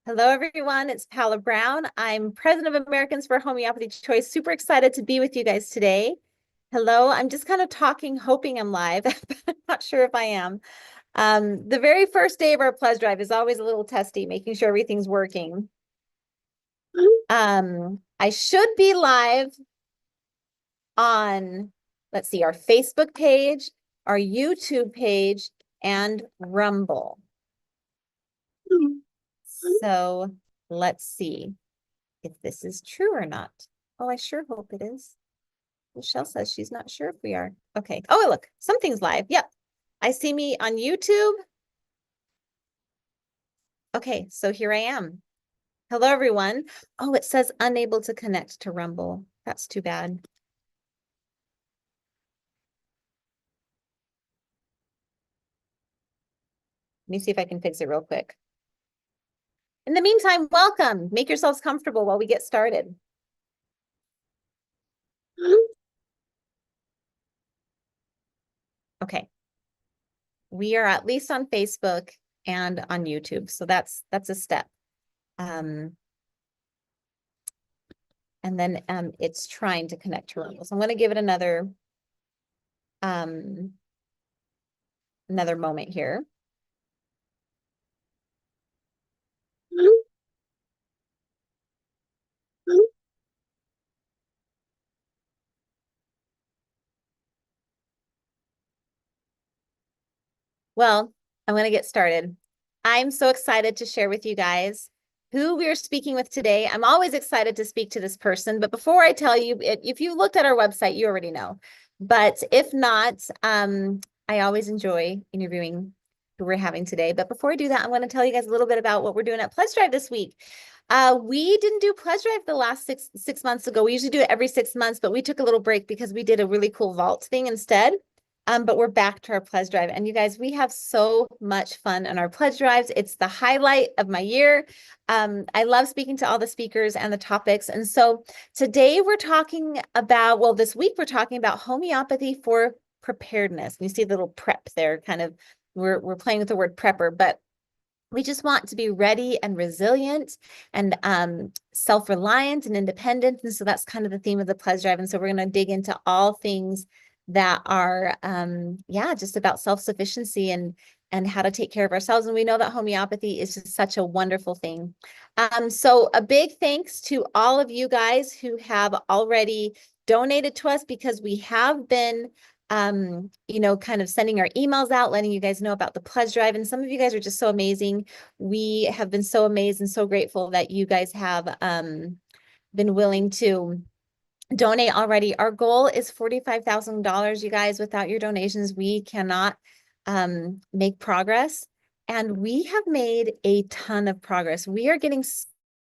Hello, everyone. It's Paula Brown. I'm president of Americans for Homeopathy Choice. Super excited to be with you guys today. Hello. I'm just kind of talking, hoping I'm live, but I'm not sure if I am. The very first day of our pledge drive is always a little testy, making sure everything's working. I should be live on, let's see, our Facebook page, our YouTube page, and Rumble. So let's see if this is true or not. Oh, I sure hope it is. Michelle says she's not sure if we are. Okay. Oh, look, something's live. Yep. I see me on YouTube. Okay, so here I am. Hello, everyone. Oh, it says unable to connect to Rumble. That's too bad. Let me see if I can fix it real quick. In the meantime, welcome. Make yourselves comfortable while we get started. Okay. We are at least on Facebook and on YouTube, so that's a step. And then it's trying to connect to Rumble. So I'm going to give it another moment here. Well, I'm going to get started. I'm so excited to share with you guys who we are speaking with today. I'm always excited to speak to this person, but before I tell you, if you looked at our website, you already know. But if not, I always enjoy interviewing who we're having today. But before I do that, I'm going to tell you guys a little bit about what we're doing at Pledge Drive this week. We didn't do Pledge Drive the last six months ago. We usually do it every 6 months, but we took a little break because we did a really cool vault thing instead. But we're back to our pledge drive. And you guys, we have so much fun on our pledge drives. It's the highlight of my year. I love speaking to all the speakers and the topics. And so today we're talking about, well, this week we're talking about homeopathy for preparedness. And you see the little prep there, kind of, we're playing with the word prepper, but we just want to be ready and resilient and self-reliant and independent. And so that's kind of the theme of the pledge drive. And so we're going to dig into all things that are, just about self-sufficiency and how to take care of ourselves. And we know that homeopathy is just such a wonderful thing. So a big thanks to all of you guys who have already donated to us, because we have been kind of sending our emails out, letting you guys know about the pledge drive. And some of you guys are just so amazing. We have been so amazed and so grateful that you guys have been willing to donate already. Our goal is $45,000, you guys. Without your donations, we cannot make progress. And we have made a ton of progress. We are getting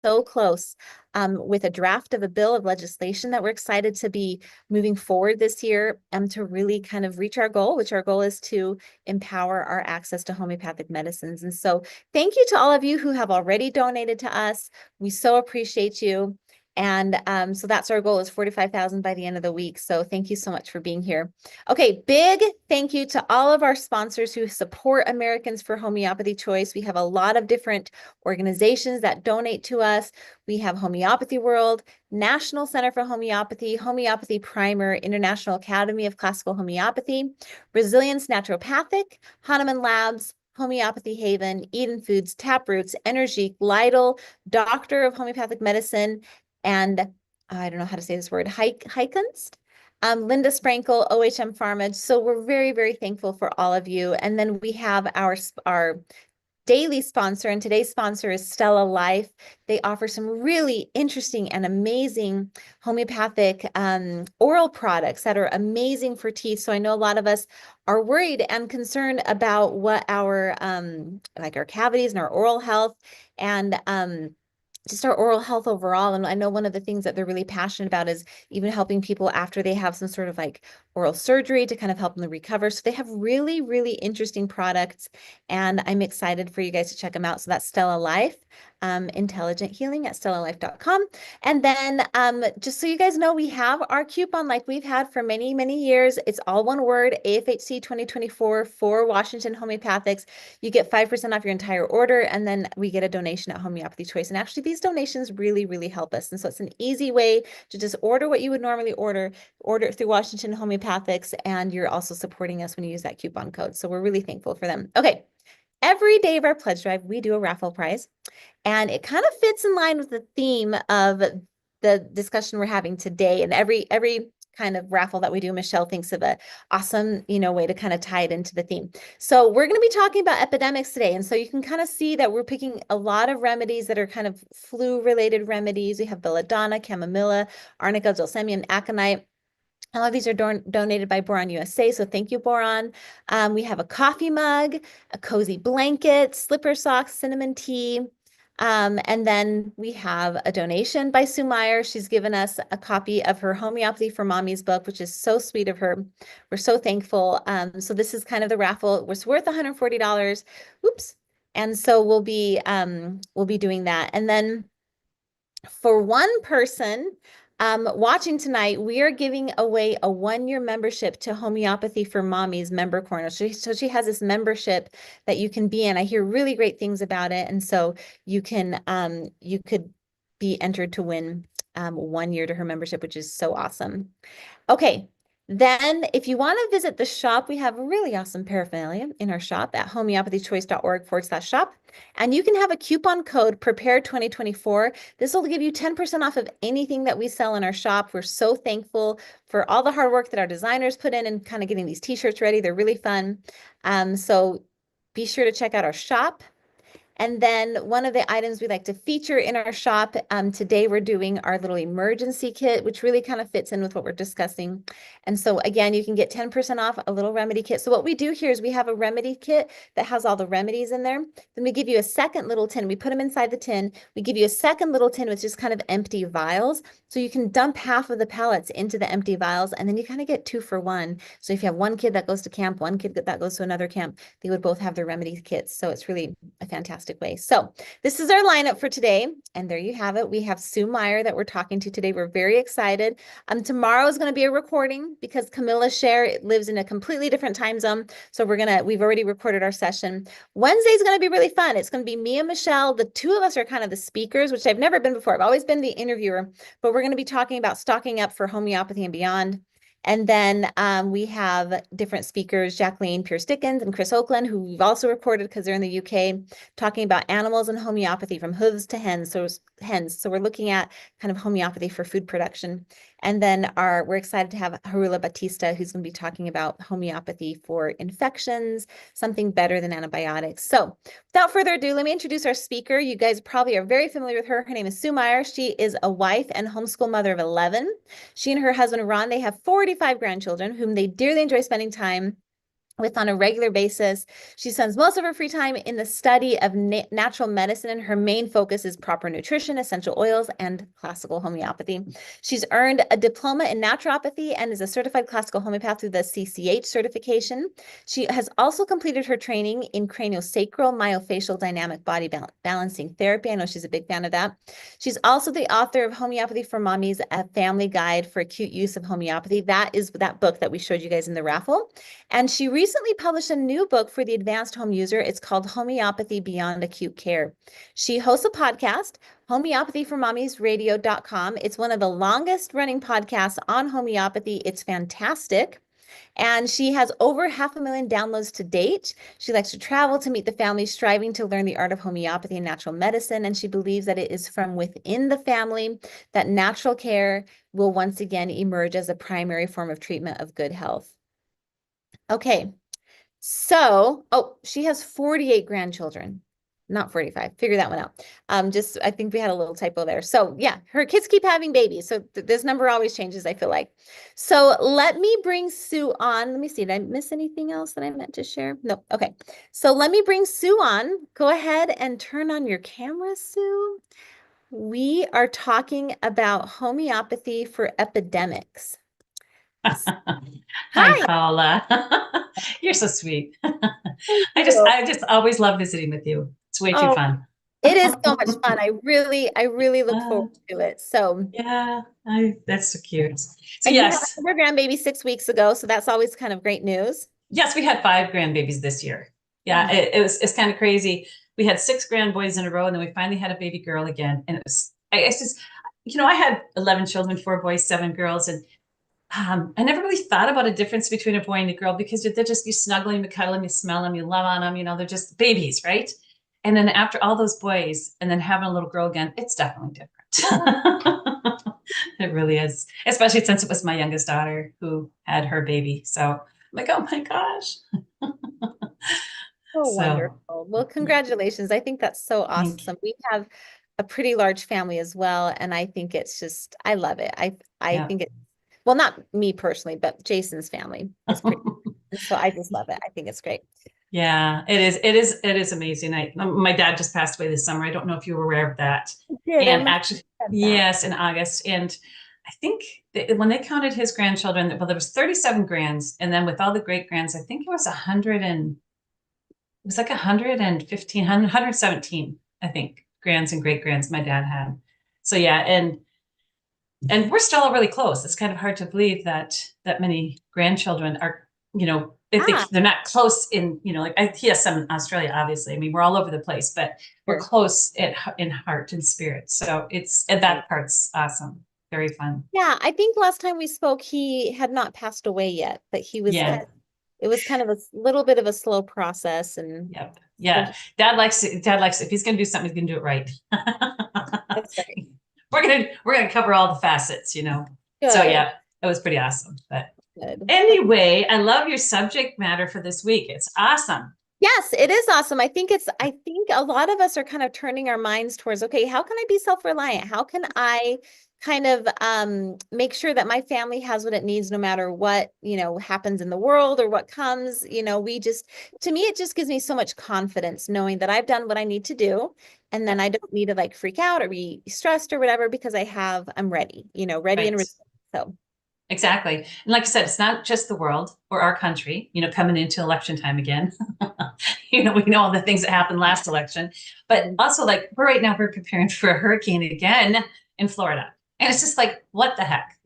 so close with a draft of a bill of legislation that we're excited to be moving forward this year to really kind of reach our goal, which our goal is to empower our access to homeopathic medicines. And so thank you to all of you who have already donated to us. We so appreciate you. And so that's our goal, is 45,000 by the end of the week. So thank you so much for being here. Okay, big thank you to all of our sponsors who support Americans for Homeopathy Choice. We have a lot of different organizations that donate to us. We have Homeopathy World, National Center for Homeopathy, Homeopathy Primer, International Academy of Classical Homeopathy, Resilience Naturopathic, Hahnemann Labs, Homeopathy Haven, Eden Foods, Taproots, Energy, Glidal, Doctor of Homeopathic Medicine, and I don't know how to say this word, Heikunst, Linda Sprankle, OHM Pharma. So we're very, very thankful for all of you. And then we have our daily sponsor, and today's sponsor is Stella Life. They offer some really interesting and amazing homeopathic oral products that are amazing for teeth. So I know a lot of us are worried and concerned about what our like our cavities and our oral health and just our oral health overall. And I know one of the things that they're really passionate about is even helping people after they have some sort of like oral surgery to kind of help them recover. So they have really, really interesting products, and I'm excited for you guys to check them out. So that's Stella Life. Intelligent Healing at stellarlife.com. And then just so you guys know, we have our coupon like we've had for many, many years. It's all one word, AFHC 2024 for Washington Homeopathics. You get 5% off your entire order, and then we get a donation at Homeopathy Choice. And actually, these donations really, really help us. And so it's an easy way to just order what you would normally order it through Washington Homeopathics, and you're also supporting us when you use that coupon code. So we're really thankful for them. Okay. Every day of our pledge drive, we do a raffle prize, and it kind of fits in line with the theme of the discussion we're having today. And every kind of raffle that we do, Michelle thinks of a awesome, way to kind of tie it into the theme. So we're going to be talking about epidemics today. And so you can kind of see that we're picking a lot of remedies that are kind of flu-related remedies. We have belladonna, chamomilla, arnica, gelsemium, aconite. All of these are donated by Boron USA, so thank you, Boron. We have a coffee mug, a cozy blanket, slipper socks, cinnamon tea. And then we have a donation by Sue Meyer. She's given us a copy of her Homeopathy for Mommy's book, which is so sweet of her. We're so thankful. So this is kind of the raffle. It was worth $140. Oops. And so we'll be doing that. And then for one person watching tonight, we are giving away a 1-year membership to Homeopathy for Mommy's member corner. So she has this membership that you can be in. I hear really great things about it. And so you could be entered to win 1 year to her membership, which is so awesome. Okay. Then if you want to visit the shop, we have really awesome paraphernalia in our shop at homeopathychoice.org/shop. And you can have a coupon code prepare2024. This will give you 10% off of anything that we sell in our shop. We're so thankful for all the hard work that our designers put in and kind of getting these t-shirts ready. They're really fun. So be sure to check out our shop. And then one of the items we like to feature in our shop, today we're doing our little emergency kit, which really kind of fits in with what we're discussing. And so again, you can get 10% off a little remedy kit. So what we do here is we have a remedy kit that has all the remedies in there. Then we give you a second little tin. We put them inside the tin. We give you a second little tin with just kind of empty vials. So you can dump half of the pellets into the empty vials, and then you kind of get 2 for 1. So if you have one kid that goes to camp, one kid that goes to another camp, they would both have their remedy kits. So it's really a fantastic way. So this is our lineup for today. And there you have it. We have Sue Meyer that we're talking to today. We're very excited. Tomorrow is going to be a recording because Camilla Scher lives in a completely different time zone. So we've already recorded our session. Wednesday is going to be really fun. It's going to be me and Michelle. The two of us are kind of the speakers, which I've never been before. I've always been the interviewer, but we're going to be talking about stocking up for homeopathy and beyond. And then we have different speakers, Jacqueline Pierce-Dickens and Chris Oakland, who we've also recorded because they're in the UK, talking about animals and homeopathy from hooves to hens. So we're looking at kind of homeopathy for food production. And then we're excited to have Harula Batista, who's going to be talking about homeopathy for infections, something better than antibiotics. So without further ado, let me introduce our speaker. You guys probably are very familiar with her. Her name is Sue Meyer. She is a wife and homeschool mother of 11. She and her husband, Ron, they have 45 grandchildren whom they dearly enjoy spending time with on a regular basis. She spends most of her free time in the study of natural medicine, and her main focus is proper nutrition, essential oils, and classical homeopathy. She's earned a diploma in naturopathy and is a certified classical homeopath through the CCH certification. She has also completed her training in craniosacral myofascial dynamic body balancing therapy. I know she's a big fan of that. She's also the author of Homeopathy for Mommies, a family guide for acute use of homeopathy. That is that book that we showed you guys in the raffle. And she recently published a new book for the advanced home user. It's called Homeopathy Beyond Acute Care. She hosts a podcast, homeopathyformommiesradio.com. It's one of the longest running podcasts on homeopathy. It's fantastic. And she has over 500,000 downloads to date. She likes to travel to meet the family striving to learn the art of homeopathy and natural medicine. And she believes that it is from within the family that natural care will once again emerge as a primary form of treatment of good health. Okay, so, she has 48 grandchildren, not 45. Figure that one out. I think we had a little typo there. So yeah, her kids keep having babies. So this number always changes, I feel like. So let me bring Sue on. Let me see. Did I miss anything else that I meant to share? No. Okay. So let me bring Sue on. Go ahead and turn on your camera, Sue. We are talking about homeopathy for epidemics. Hi, Paula. You're so sweet. I just always love visiting with you. It's way too fun. It is so much fun. I really look Uh, forward to it. So, yeah, that's so cute. So and you had yes, another grandbaby 6 weeks ago, so that's always kind of great news. yes, we had five grandbabies this year. Oh Yeah, my, it's kind of crazy. We had six grandboys in a row, and then we finally had a baby girl again. And it's just, I had 11 children, four boys, seven girls, and I never really thought about a difference between a boy and a girl because they're just, you snuggle them, you cuddle them, you smell them, you love on them, they're just babies, right? And then after all those boys and then having a little girl again, it's definitely different. It really is, especially since it was my youngest daughter who had her baby. So I'm like, oh my gosh. so So wonderful. Well, congratulations. I think that's so thank awesome. We have a pretty large family as well, and I think it's just I love it. I yeah. think it well, not me personally, but Jason's family is pretty. And so I just love it. I think it's great. Yeah, it is amazing. My dad just passed away this summer. I don't know if you were aware of that. Good. And actually, Said that. yes, in August. And I think when they counted his grandchildren, well, there was 37 grands, and then with all the great grands, I think it was 100 and it was like 115, 117, I think, grands and great grands my dad had. So yeah, and we're still really close. It's kind of hard to believe that many grandchildren are, if Yeah, they're not close in, he has some in Australia, obviously. I mean, we're all over the place, but we're sure. close in heart and spirit. So and Right. that part's awesome. Very fun. Yeah, I think last time we spoke, he had not passed away yet, but he was kind Yeah. of, it was kind of a little bit of a slow process. And Yep. so Yeah. Dad likes, if he's going to do something, he's going to do it right. that's right. We're going to cover all the facets. So Good, yeah, it was pretty awesome. But good. anyway, I love your subject matter for this week. It's awesome. Yes, it is awesome. I think a lot of us are kind of turning our minds towards, okay, how can I be self-reliant? How can I kind of make sure that my family has what it needs no matter what, happens in the world or what comes, to me, it just gives me so much confidence knowing that I've done what I need to do. And then Yep. I don't need to like freak out or be stressed or whatever because I'm ready, ready and Right. resilient. So Exactly. And like I said, it's not just the world or our country, coming into election time again. We know all the things that happened last election, but mhm. also like right now we're preparing for a hurricane again in Florida. And it's just like, what the heck?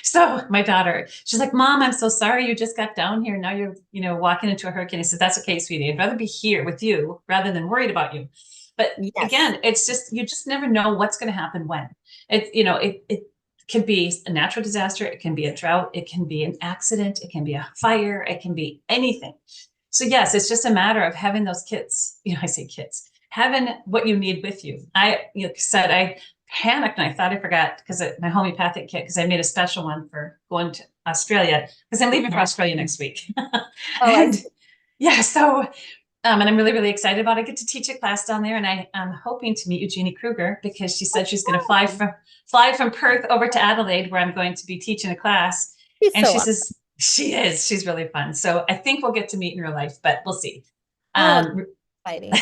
So my daughter, she's like, Mom, I'm so sorry you just got down here. Now you're, walking into a hurricane. I said, that's okay, sweetie. I'd rather be here with you rather than worried about you. But Yes. again, it's just, you just never know what's going to happen when. It can be a natural disaster. It can be a drought. It can be an accident. It can be a fire. It can be anything. So yes, it's just a matter of having those kits. I say kits, having what you need with you. Said I panicked and I thought I forgot because my homeopathic kit, because I made a special one for going to Australia because I'm leaving for Australia next week. Oh, I And yeah, so and I'm really, really excited about it. I get to teach a class down there, and I'm hoping to meet Eugenie Kruger because she said she's going to fly from Perth over to Adelaide, where I'm going to be teaching a class. He's And so she awesome. says she's really fun. So I think we'll get to meet in real life, but we'll see. Oh, Um, exciting.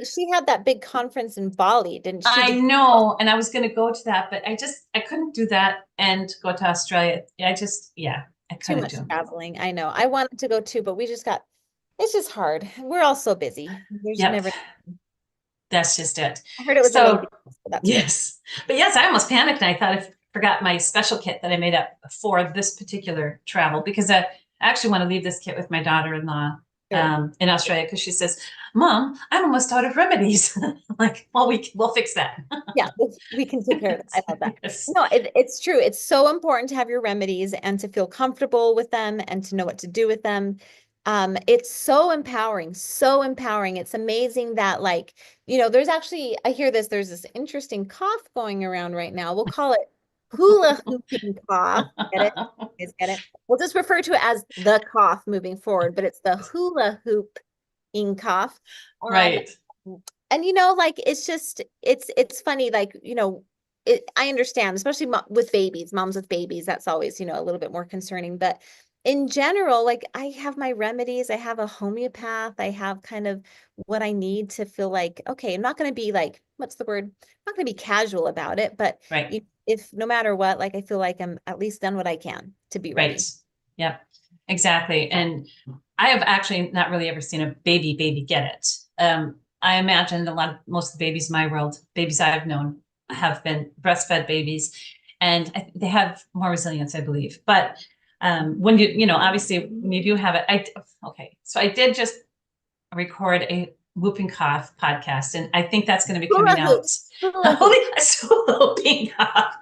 She had that big conference in Bali, didn't she? I Did know, and I was going to go to that, but I couldn't do that and go to Australia. I too couldn't much do it. traveling. I know. I wanted to go too, but it's just hard. We're all so busy. There's Yep, never, that's just it. I heard it was a little So bit, but that's good. yes. But yes, I almost panicked and I thought I forgot my special kit that I made up for this particular travel because I actually want to leave this kit with my daughter-in-law Sure. in Australia because she says, Mom, I'm almost out of remedies. I'm like, well, we'll fix that. Yeah, we can take care of it. I love that. Yes. No, it's true. It's so important to have your remedies and to feel comfortable with them and to know what to do with them. It's so empowering, so empowering. It's amazing that I hear there's this interesting cough going around right now. We'll call it hula hooping cough. Get it? You guys get it? We'll just refer to it as the cough moving forward, but it's the hula hooping cough. Um, Right. and like it's funny, like I understand, especially with babies, moms with babies, that's always a little bit more concerning, but in general, like I have my remedies, I have a homeopath, I have kind of what I need to feel like, okay, I'm not going to be like, what's the word, I'm not going to be casual about it, but Right. if no matter what, like I feel like I'm at least done what I can to be Right. ready. Yep. Exactly. And I have actually not really ever seen a baby get it. I imagine most of the babies in my world, babies I've known, have been breastfed babies, and they have more resilience, I believe. But when obviously when you do have it, okay. So I did just record a whooping cough podcast, and I think that's going to be coming Hula hoop. out. Hula hoop. Holy whooping cough.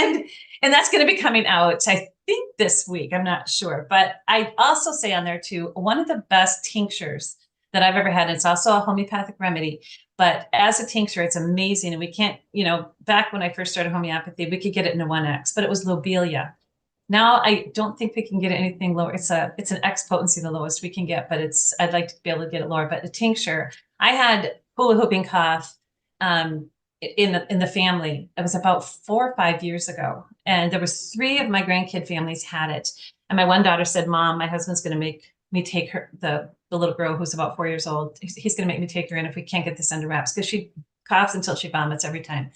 and and that's going to be coming out, I think, this week. I'm not sure, but I also say on there too, one of the best tinctures that I've ever had. It's also a homeopathic remedy, but as a tincture, it's amazing. And we can't, back when I first started homeopathy, we could get it in a 1X, but it was lobelia. Now I don't think we can get anything lower. It's an X potency, the lowest we can get, but I'd like to be able to get it lower. But a tincture, I had hula hooping cough in the family. It was about 4 or 5 years ago, and there was 3 of my grandkid families had it. And my one daughter said, "Mom, my husband's going to make me take her, the little girl who's about 4 years old. He's going to make me take her in if we can't get this under wraps," because she coughs until she vomits every time.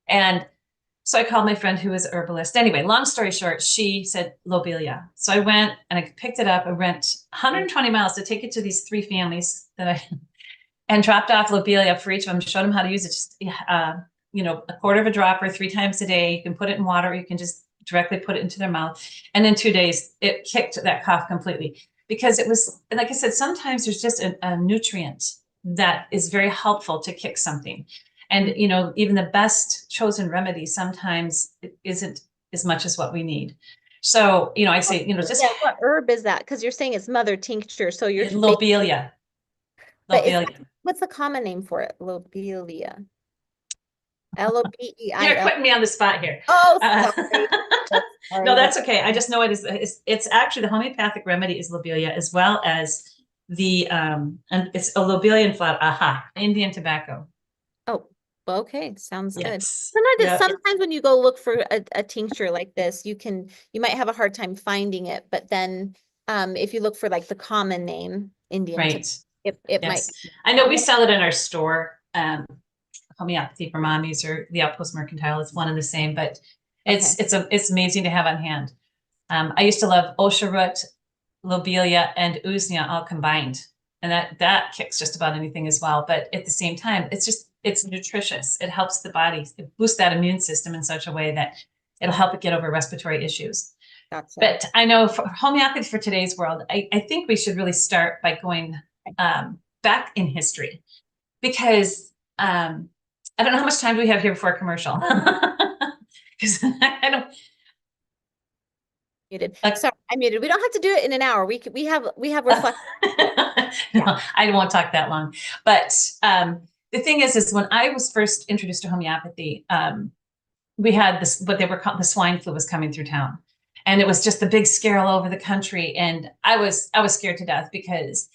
And so I called my friend who was a herbalist. Anyway, long story short, she said lobelia. So I went and I picked it up. I went 120 miles to take it to these 3 families and dropped off lobelia for each of them, showed them how to use it. Just, a quarter of a dropper 3 times a day. You can put it in water. You can just directly put it into their mouth. And in 2 days, it kicked that cough completely, because it was, like I said, sometimes there's just a nutrient that is very helpful to kick something. And, even the best chosen remedy sometimes it isn't as much as what we need. So, I say, just what herb is that? Because you're saying it's mother tincture. So you're lobelia. but Lobelia. what's the common name for it? Lobelia. Lobeil. You're putting me on the spot here. Oh, sorry. Sorry. No, that's okay. I just know it's actually the homeopathic remedy is lobelia, as well as the and it's a lobelia and flower. Aha, Indian tobacco. Oh, okay. Sounds good. Yes. Sometimes when you go look for a tincture like this, you might have a hard time finding it. But then if you look for like the common name, Indian Right. it might. Yes. I know we sell it in our store. Homeopathy for mommies or the Outpost Mercantile. It's one and the same, but it's amazing to have on hand. I used to love osha root, lobelia, and usnea all combined, and that kicks just about anything as well. But at the same time, it's nutritious. It helps the body. It boosts that immune system in such a way that it'll help it get over respiratory issues. Gotcha. But I know for homeopathy for today's world, I think we should really start by going back in history, because I don't know how much time do we have here before a commercial. Because I don't. Muted. Sorry, I muted. We don't have to do it in an hour. We have reflection. No, I won't talk that long. But the thing is when I was first introduced to homeopathy, we had this, what they were called, the swine flu was coming through town, and it was just the big scare all over the country. And I was scared to death, because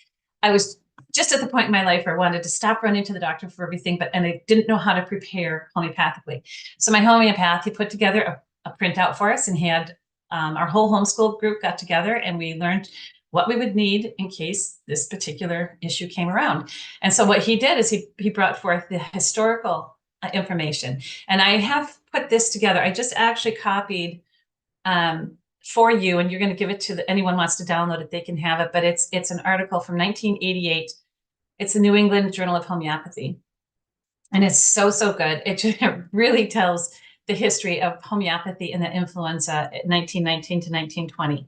I was just at the point in my life where I wanted to stop running to the doctor for everything, and I didn't know how to prepare homeopathically. So my homeopath, he put together a printout for us, and he had our whole homeschool group got together, and we learned what we would need in case this particular issue came around. And so what he did is he brought forth the historical information. And I have put this together. I just actually copied for you, and you're going to give it to anyone wants to download it, they can have it. But it's an article from 1988. It's the New England Journal of Homeopathy. And it's so good. It really tells the history of homeopathy and the influenza in 1919 to 1920.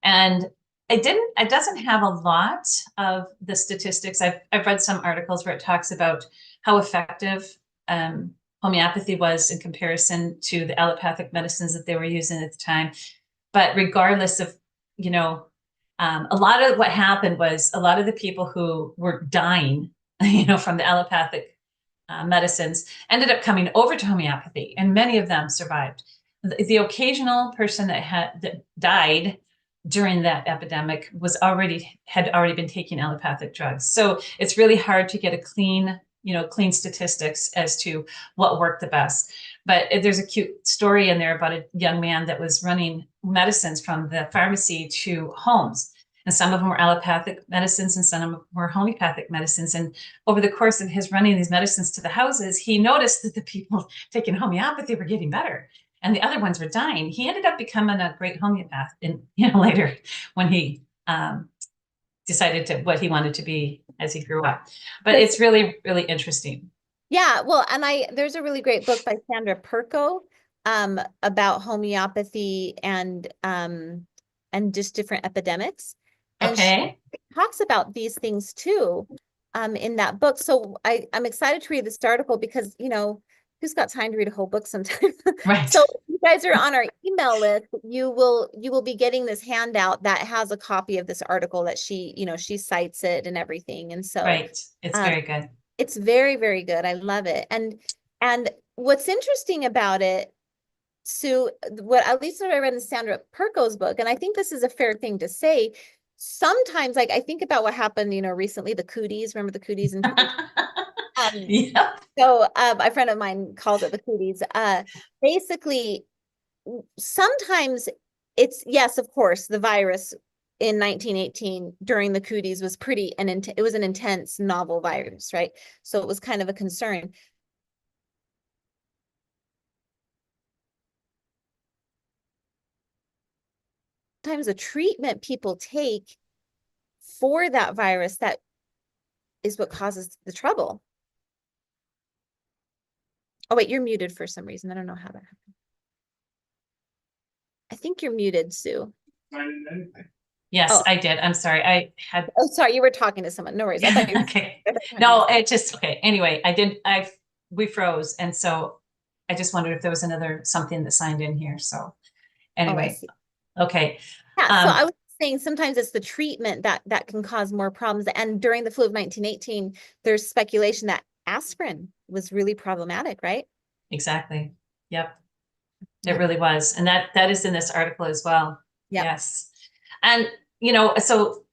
And it doesn't have a lot of the statistics. I've read some articles where it talks about how effective homeopathy was in comparison to the allopathic medicines that they were using at the time. But regardless of, a lot of what happened was a lot of the people who were dying, from the allopathic medicines ended up coming over to homeopathy, and many of them survived. The occasional person that died during that epidemic had already been taking allopathic drugs. So it's really hard to get a clean statistics as to what worked the best. But there's a cute story in there about a young man that was running medicines from the pharmacy to homes. And some of them were allopathic medicines and some of them were homeopathic medicines. And over the course of his running these medicines to the houses, he noticed that the people taking homeopathy were getting better and the other ones were dying. He ended up becoming a great homeopath later, when he decided what he wanted to be as he grew up. But That's, it's really, really interesting. yeah, well, and there's a really great book by Sandra Perko about homeopathy and just different epidemics. And she Okay. talks about these things too in that book. So I'm excited to read this article because, who's got time to read a whole book sometimes? Right. So if you guys are on our email list, you will be getting this handout that has a copy of this article that she cites it and everything. And so Right. It's um very good. it's very, very good. I love it. And what's interesting about it, Sue, what at least what I read in Sandra Perko's book, and I think this is a fair thing to say, sometimes like I think about what happened, recently, the cooties, remember the cooties in 2020? Um, Yep. so a friend of mine calls it the cooties. Basically, sometimes it's, yes, of course, the virus in 1918 during the cooties was it was an intense novel virus, right? So it was kind of a concern. Sometimes the treatment people take for that virus that is what causes the trouble. Oh, wait, you're muted for some reason. I don't know how that happened. I think you're muted, Sue. Yes, Oh, I did. I'm sorry. I had oh, sorry, you were talking to someone. No worries. I thought you okay. were talking No, to it just okay. Anyway, we froze. And so I just wondered if there was another something that signed in here. So Oh, I anyway, see. okay. Yeah, so Um, I was saying sometimes it's the treatment that can cause more problems. And during the flu of 1918, there's speculation that aspirin was really problematic, right? exactly. Yep. It Yep. really was. And that is in this article as well. Yep. Yes. And so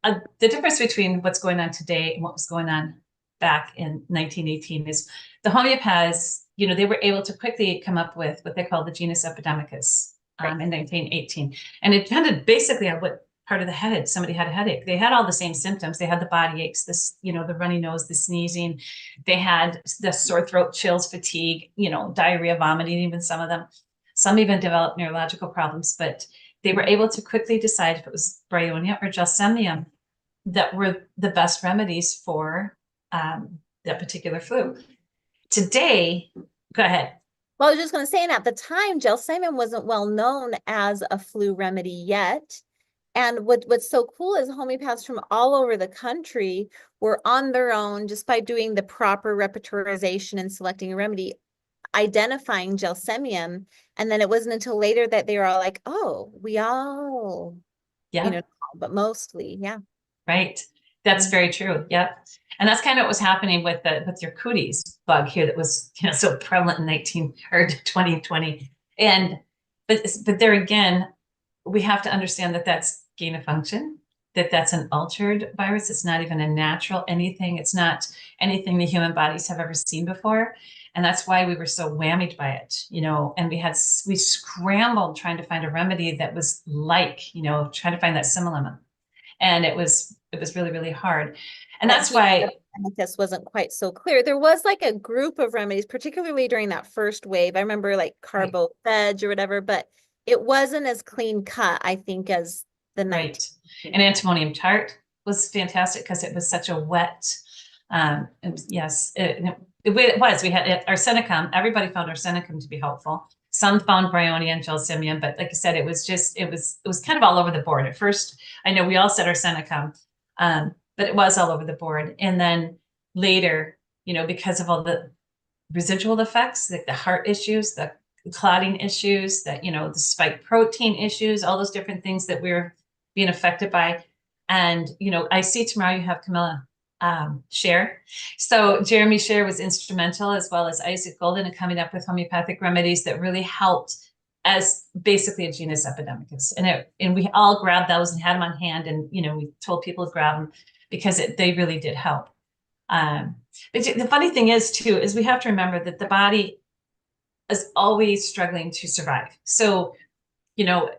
the difference between what's going on today and what was going on back in 1918 is the homeopaths, they were able to quickly come up with what they call the genus epidemicus Right. in 1918. And it depended basically on what part of the head somebody had a headache. They had all the same symptoms. They had the body aches, the runny nose, the sneezing. They had the sore throat, chills, fatigue, diarrhea, vomiting, even some of them. Some even developed neurological problems, but they were able to quickly decide if it was bryonia or gelsemium that were the best remedies for that particular flu. Today, go ahead. Well, I was just going to say, and at the time, gelsemium wasn't well known as a flu remedy yet. And what's so cool is homeopaths from all over the country were on their own, just by doing the proper repertorization and selecting a remedy, identifying gelsemium. And then it wasn't until later that they were all like, oh, we all, Yeah, but mostly, yeah. right. That's Mhm. very true. Yep. And that's kind of what was happening with your cooties bug here that was so prevalent in 19 or 2020. And but there again, we have to understand that that's gain of function, that that's an altered virus. It's not even a natural anything. It's not anything the human bodies have ever seen before. And that's why we were so whammied by it, and we scrambled trying to find a remedy that was trying to find that similar. And it was really, really hard. And That that's gene why, this wasn't quite so clear. There was like a group of remedies, particularly during that first wave. I remember like right, carbo veg or whatever, but it wasn't as clean cut, I think, as the right. 19. And antimonium tart was fantastic because it was such a wet, yes, it was. We had arsenicum. Everybody found arsenicum to be helpful. Some found bryonia and gelsemium, but like I said, it was kind of all over the board. At first, I know we all said arsenicum, but it was all over the board. And then later, because of all the residual effects, like the heart issues, the clotting issues, the spike protein issues, all those different things that we're being affected by. And, I see tomorrow you have Camilla Share. So Jeremy Share was instrumental, as well as Isaac Golden, in coming up with homeopathic remedies that really helped as basically a genus epidemicus. And we all grabbed those and had them on hand. And, we told people to grab them because they really did help. Um, but the funny thing is too, is we have to remember that the body is always struggling to survive. So, you know,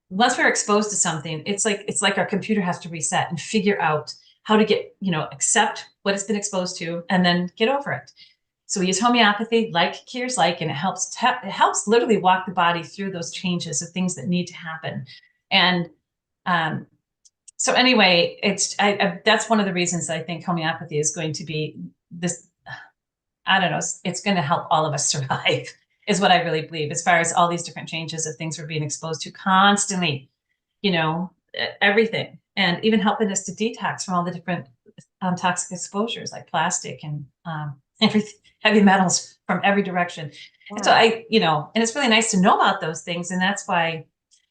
once we're exposed to something, it's like our computer has to reset and figure out how to accept what it's been exposed to and then get over it. So we use homeopathy, like cures like, and it helps literally walk the body through those changes of things that need to happen. And um, So anyway, that's one of the reasons I think homeopathy is going to be this. I don't know. It's going to help all of us survive, is what I really believe. As far as all these different changes of things we're being exposed to constantly, everything, and even helping us to detox from all the different toxic exposures like plastic and everything, heavy metals from every direction. And so Yeah. and it's really nice to know about those things, and that's why,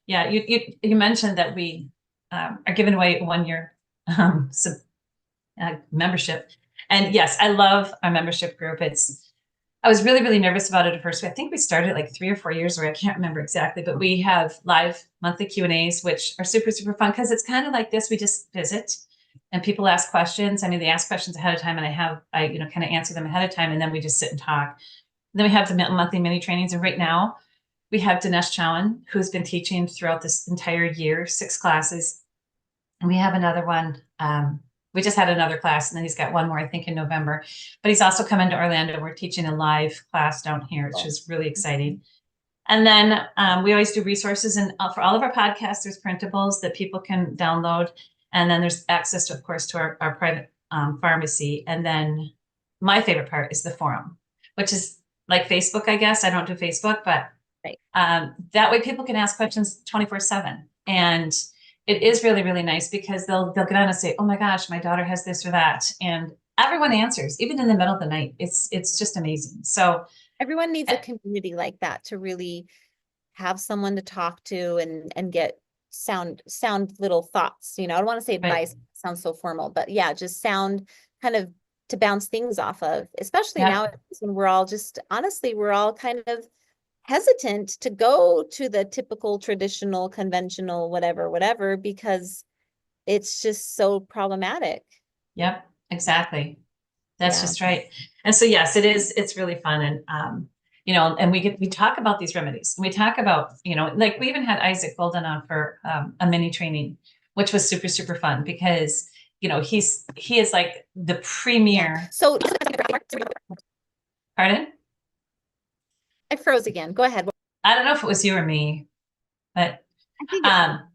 yeah, you mentioned that we are giving away 1 year membership. And yes, I love our membership group. I was really, really nervous about it at first. I think we started like 3 or 4 years ago. I can't remember exactly, but we have live monthly Q&As, which are super, super fun because it's kind of like this. We just visit and people ask questions. I mean, they ask questions ahead of time and I kind of answer them ahead of time. And then we just sit and talk. And then we have the monthly mini trainings. And right now we have Dinesh Chowan, who's been teaching throughout this entire year, 6 classes. And we have another one. We just had another class, and then he's got one more, I think, in November. But he's also coming to Orlando. We're teaching a live class down here, which is really exciting. And then we always do resources. And for all of our podcasts, there's printables that people can download. And then there's access, to, of course, to our private pharmacy. And then my favorite part is the forum, which is like Facebook, I guess. I don't do Facebook, but Right. that way people can ask questions 24/7. And it is really, really nice because they'll get on and say, oh my gosh, my daughter has this or that. And everyone answers, even in the middle of the night. It's just amazing. So Everyone needs a community like that to really have someone to talk to and get sound little thoughts. I don't want to say advice, right. sounds so formal, but yeah, just sound kind of to bounce things off of, especially Yeah. now when we're all honestly, we're all kind of hesitant to go to the typical traditional conventional whatever because it's just so problematic. Yep, exactly. That's Yeah. just right. And so, yes, it's really fun. And, and we talk about these remedies. We talk about, like we even had Isaac Golden on for a mini training, which was super, super fun because, he is like the Yeah. premier. So Pardon? I froze again. Go ahead. I don't know if it was you or me, but, I think it's um,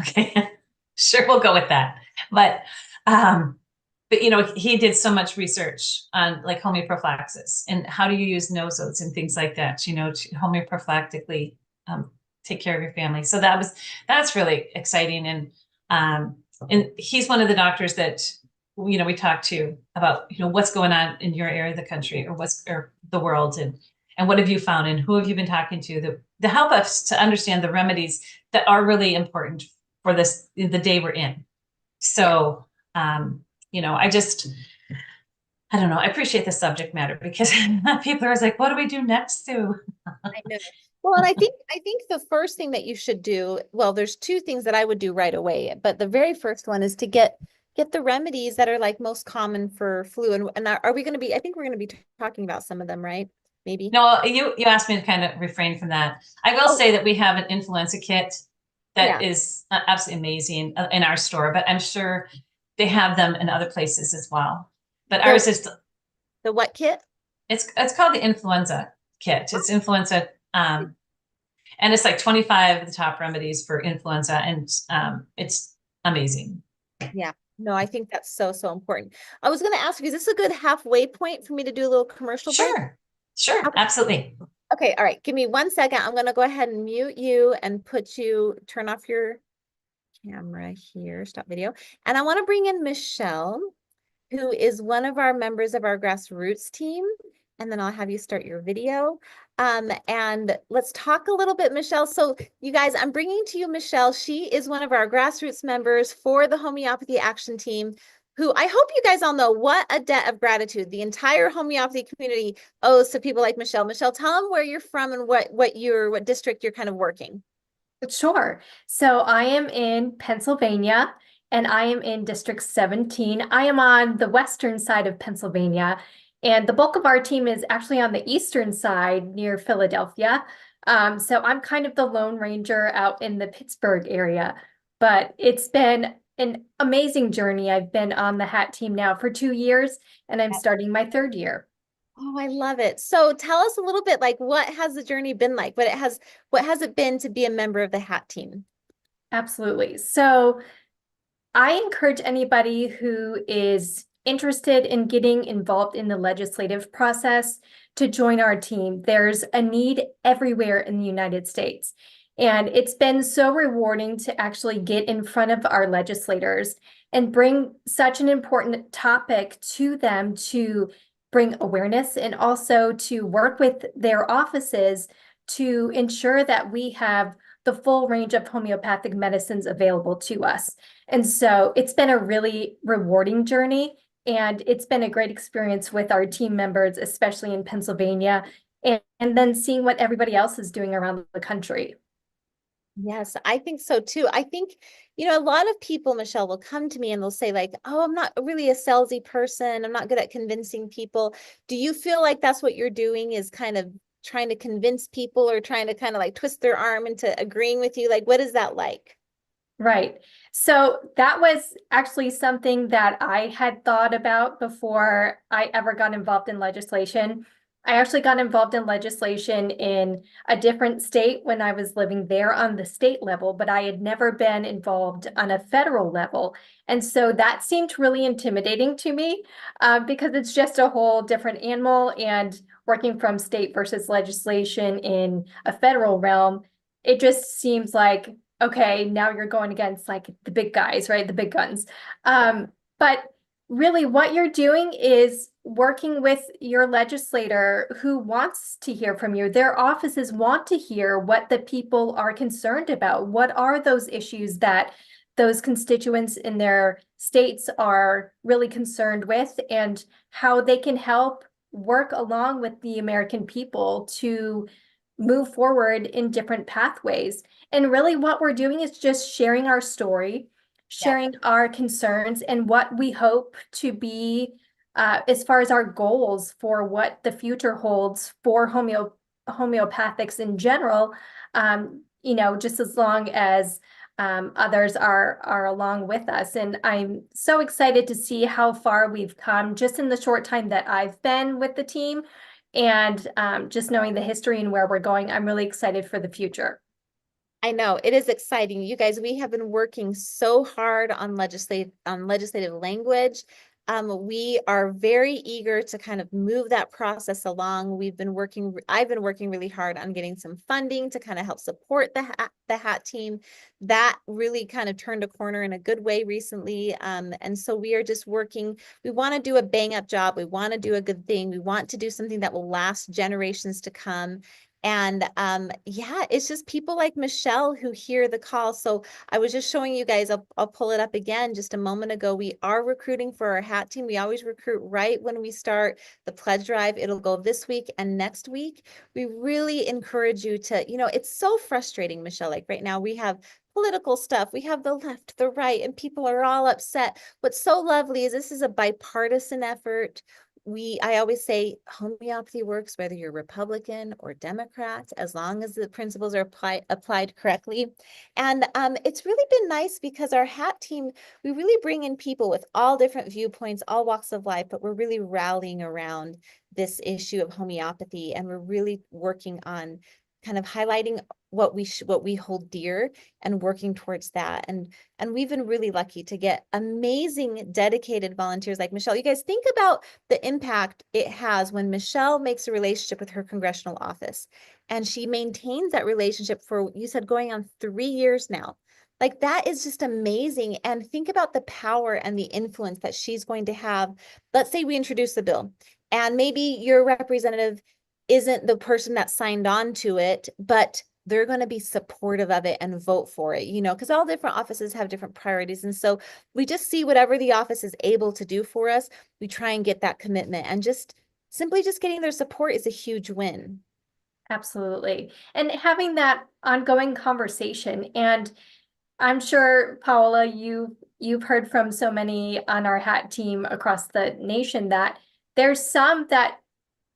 okay, sure, we'll go with that. Um, but he did so much research on like homeoprophylaxis and how do you use nosodes and things like that, to homeoprophylactically take care of your family. So that's really exciting. And he's one of the doctors that, we talk to about, what's going on in your area of the country or the world, and what have you found and who have you been talking to help us to understand the remedies that are really important for the day we're in. So, I don't know. I appreciate the subject matter because people are like, what do we do next to? I know. Well, and I think the first thing that you should do, well, there's 2 things that I would do right away, but the very first one is to get the remedies that are like most common for flu. And are we going to be, I think we're going to be talking about some of them, right? Maybe. No, you asked me to kind of refrain from that. I will Oh, say that we have an influenza kit that yeah. is absolutely amazing in our store, but I'm sure they have them in other places as well. But ours is The what kit? it's called the influenza kit. It's influenza, and it's like 25 of the top remedies for influenza, and it's amazing. Yeah. No, I think that's so, so important. I was going to ask you, is this a good halfway point for me to do a little commercial break? Sure, Okay. absolutely. Okay. All right. Give me 1 second. I'm going to go ahead and mute you and turn off your camera here, stop video. And I want to bring in Michelle, who is one of our members of our Grassroots team. And then I'll have you start your video. And let's talk a little bit, Michelle. So you guys, I'm bringing to you Michelle. She is one of our Grassroots members for the Homeopathy Action Team, who I hope you guys all know what a debt of gratitude the entire homeopathy community owes to people like Michelle. Michelle, tell them where you're from and what district you're kind of working. Sure. So I am in Pennsylvania and I am in District 17. I am on the western side of Pennsylvania, and the bulk of our team is actually on the eastern side near Philadelphia. So I'm kind of the Lone Ranger out in the Pittsburgh area, but it's been an amazing journey. I've been on the HAT team now for 2 years, and I'm starting my 3rd year. Oh, I love it. So tell us a little bit, like, what has the journey been like? What has it been to be a member of the HAT team? Absolutely. So I encourage anybody who is interested in getting involved in the legislative process to join our team. There's a need everywhere in the United States. And it's been so rewarding to actually get in front of our legislators and bring such an important topic to them to bring awareness and also to work with their offices to ensure that we have the full range of homeopathic medicines available to us. And so it's been a really rewarding journey, and it's been a great experience with our team members, especially in Pennsylvania, and then seeing what everybody else is doing around the country. Yes, I think so too. I think, a lot of people, Michelle, will come to me and they'll say like, oh, I'm not really a salesy person. I'm not good at convincing people. Do you feel like that's what you're doing, is kind of trying to convince people or trying to kind of like twist their arm into agreeing with you? Like, what is that like? Right. So that was actually something that I had thought about before I ever got involved in legislation. I actually got involved in legislation in a different state when I was living there on the state level, but I had never been involved on a federal level. And so that seemed really intimidating to me because it's just a whole different animal. And working from state versus legislation in a federal realm, it just seems like, okay, now you're going against like the big guys, right? The big guns. But really what you're doing is working with your legislator who wants to hear from you. Their offices want to hear what the people are concerned about. What are those issues that those constituents in their states are really concerned with, and how they can help work along with the American people to move forward in different pathways. And really what we're doing is just sharing our story, sharing our concerns, and what we hope to be as far as our goals for what the future holds for homeopathics in general, just as long as others are along with us. And I'm so excited to see how far we've come just in the short time that I've been with the team. And just knowing the history and where we're going, I'm really excited for the future. I know it is exciting. You guys, we have been working so hard on legislative language. We are very eager to kind of move that process along. I've been working really hard on getting some funding to kind of help support the hat team. That really kind of turned a corner in a good way recently. And so we are just working. We want to do a bang up job. We want to do a good thing. We want to do something that will last generations to come. And yeah, it's just people like Michelle who hear the call. So I was just showing you guys, I'll pull it up again just a moment ago. We are recruiting for our hat team. We always recruit right when we start the pledge drive. It'll go this week and next week. We really encourage you to, it's so frustrating, Michelle. Like right now we have political stuff. We have the left, the right, and people are all upset. What's so lovely is this is a bipartisan effort. I always say homeopathy works whether you're Republican or Democrat, as long as the principles are applied correctly. And it's really been nice because our hat team, we really bring in people with all different viewpoints, all walks of life, but we're really rallying around this issue of homeopathy, and we're really working on kind of highlighting what we hold dear and working towards that. And we've been really lucky to get amazing dedicated volunteers like Michelle. You guys think about the impact it has when Michelle makes a relationship with her congressional office and she maintains that relationship for, you said, going on 3 years now. Like that is just amazing. And think about the power and the influence that she's going to have. Let's say we introduce the bill and maybe your representative isn't the person that signed on to it, but they're going to be supportive of it and vote for it, because all different offices have different priorities. And so we just see whatever the office is able to do for us. We try and get that commitment, and simply getting their support is a huge win. Absolutely. And having that ongoing conversation. And I'm sure, Paola, you've heard from so many on our hat team across the nation that there's some that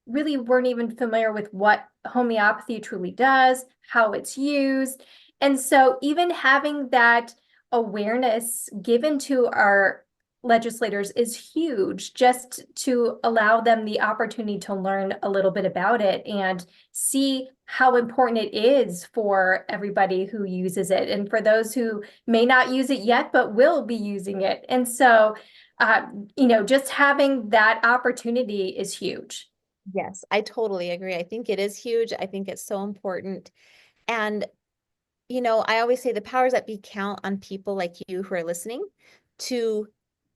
really weren't even familiar with what homeopathy truly does, how it's used. And so even having that awareness given to our legislators is huge, just to allow them the opportunity to learn a little bit about it and see how important it is for everybody who uses it, and for those who may not use it yet but will be using it. And so just having that opportunity is huge. Yes, I totally agree. I think it is huge. I think it's so important. And, I always say the powers that be count on people like you who are listening to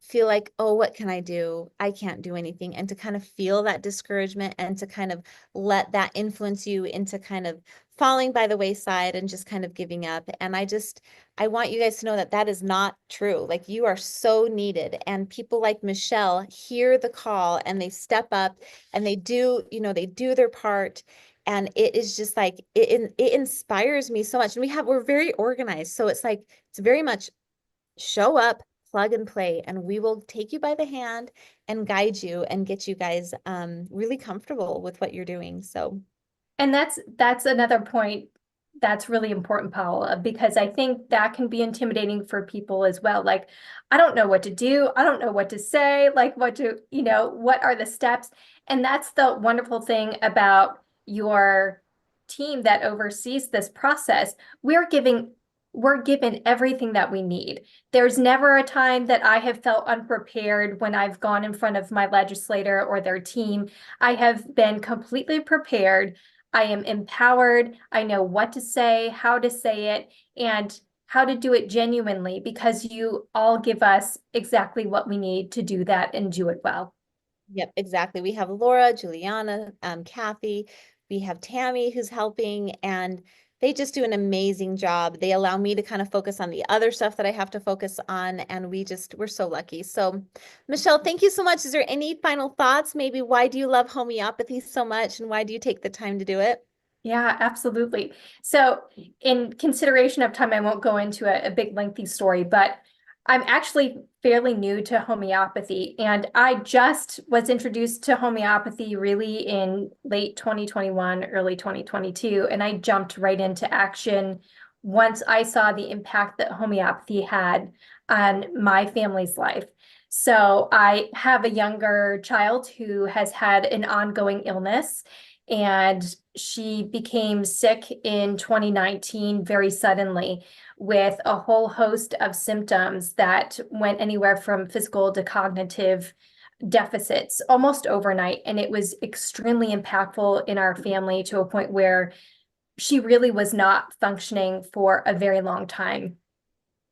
feel like, oh, what can I do? I can't do anything. And to kind of feel that discouragement and to kind of let that influence you into kind of falling by the wayside and just kind of giving up. And I want you guys to know that that is not true. Like, you are so needed. And people like Michelle hear the call and they step up and they do, they do their part. And it is just like, it inspires me so much. And we're very organized. So it's like, it's very much show up, plug and play, and we will take you by the hand and guide you and get you guys really comfortable with what you're doing. So, And that's another point that's really important, Paula, because I think that can be intimidating for people as well. Like, I don't know what to do. I don't know what to say, like what are the steps? And that's the wonderful thing about your team that oversees this process. We're given everything that we need. There's never a time that I have felt unprepared when I've gone in front of my legislator or their team. I have been completely prepared. I am empowered. I know what to say, how to say it, and how to do it genuinely, because you all give us exactly what we need to do that and do it well. yep, exactly. We have Laura, Juliana, Kathy, we have Tammy who's helping, and they just do an amazing job. They allow me to kind of focus on the other stuff that I have to focus on, and we're so lucky. So, Michelle, thank you so much. Is there any final thoughts? Maybe why do you love homeopathy so much, and why do you take the time to do it? Yeah, absolutely. So in consideration of time, I won't go into a big lengthy story, but I'm actually fairly new to homeopathy, and I just was introduced to homeopathy really in late 2021, early 2022, and I jumped right into action once I saw the impact that homeopathy had on my family's life. So I have a younger child who has had an ongoing illness, and she became sick in 2019 very suddenly with a whole host of symptoms that went anywhere from physical to cognitive deficits almost overnight. And it was extremely impactful in our family to a point where she really was not functioning for a very long time.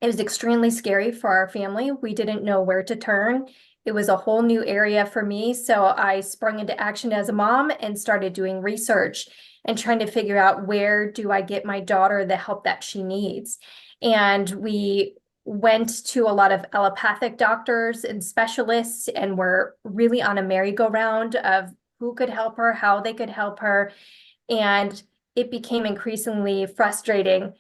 It was extremely scary for our family. We didn't know where to turn. It was a whole new area for me. So I sprung into action as a mom and started doing research and trying to figure out, where do I get my daughter the help that she needs? And we went to a lot of allopathic doctors and specialists, and were really on a merry-go-round of who could help her, how they could help her. And it became increasingly frustrating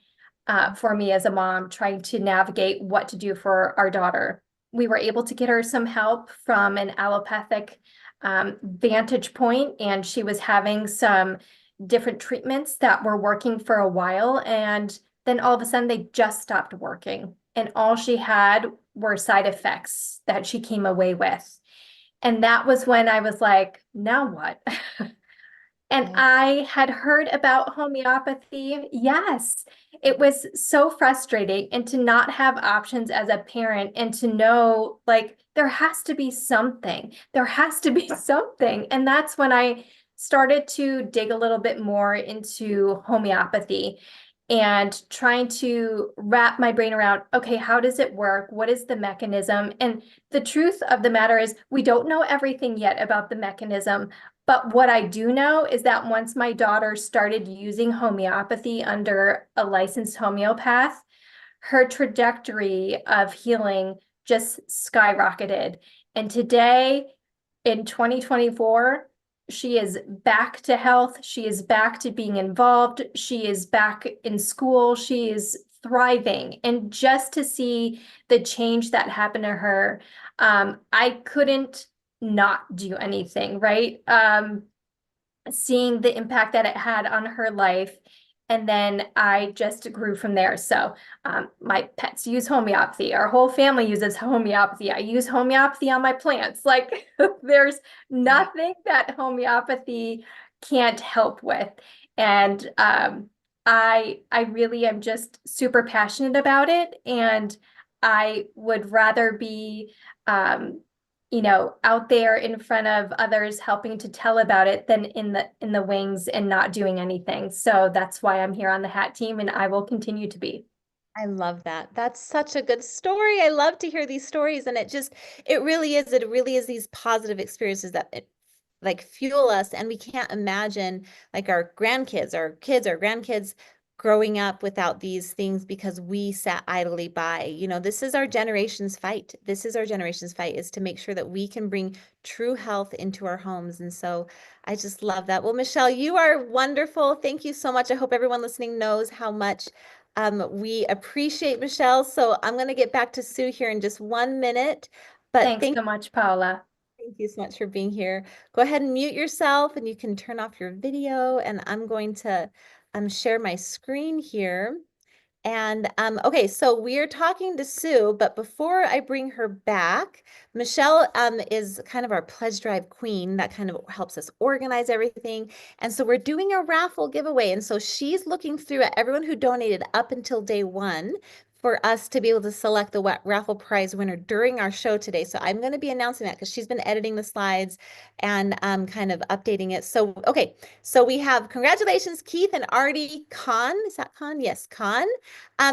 for me as a mom, trying to navigate what to do for our daughter. We were able to get her some help from an allopathic vantage point, and she was having some different treatments that were working for a while, and then all of a sudden they just stopped working, and all she had were side effects that she came away with. And that was when I was like, now what? And Yeah. I had heard about homeopathy. Yes, it was so frustrating, and to not have options as a parent, and to know, like, there has to be something. There has to be something. And that's when I started to dig a little bit more into homeopathy and trying to wrap my brain around, okay, how does it work? What is the mechanism? And the truth of the matter is, we don't know everything yet about the mechanism. But what I do know is that once my daughter started using homeopathy under a licensed homeopath, her trajectory of healing just skyrocketed. And today, in 2024, she is back to health. She is back to being involved. She is back in school. She is thriving. And just to see the change that happened to her, I couldn't not do anything, right? Seeing the impact that it had on her life, And then I just grew from there. So my pets use homeopathy. Our whole family uses homeopathy. I use homeopathy on my plants. Like there's nothing that homeopathy can't help with. And I really am just super passionate about it. And I would rather be out there in front of others helping to tell about it than in the wings and not doing anything. So that's why I'm here on the hat team, and I will continue to be. I love that. That's such a good story. I love to hear these stories. And it really is these positive experiences that like fuel us. And we can't imagine like our grandkids, our kids, our grandkids growing up without these things because we sat idly by. You know, this is our generation's fight. This is our generation's fight, is to make sure that we can bring true health into our homes. And so I just love that. Well, Michelle, you are wonderful. Thank you so much. I hope everyone listening knows how much we appreciate Michelle. So I'm going to get back to Sue here in just 1 minute. But Thanks so much, Paula. thank you so much for being here. Go ahead and mute yourself and you can turn off your video. And I'm going to share my screen here. And okay, so we're talking to Sue, but before I bring her back, Michelle is kind of our pledge drive queen that kind of helps us organize everything. And so we're doing a raffle giveaway. And so she's looking through at everyone who donated up until day one for us to be able to select the raffle prize winner during our show today. So I'm going to be announcing that because she's been editing the slides and kind of updating it. So, okay, so we have congratulations, Keith and Artie Khan. Is that Khan? Yes, Khan.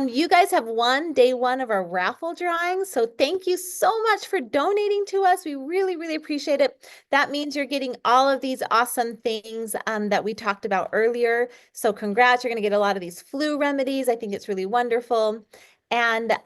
You guys have won day one of our raffle drawing. So thank you so much for donating to us. We really, really appreciate it. That means you're getting all of these awesome things that we talked about earlier. So congrats, you're going to get a lot of these flu remedies. I think it's really wonderful. And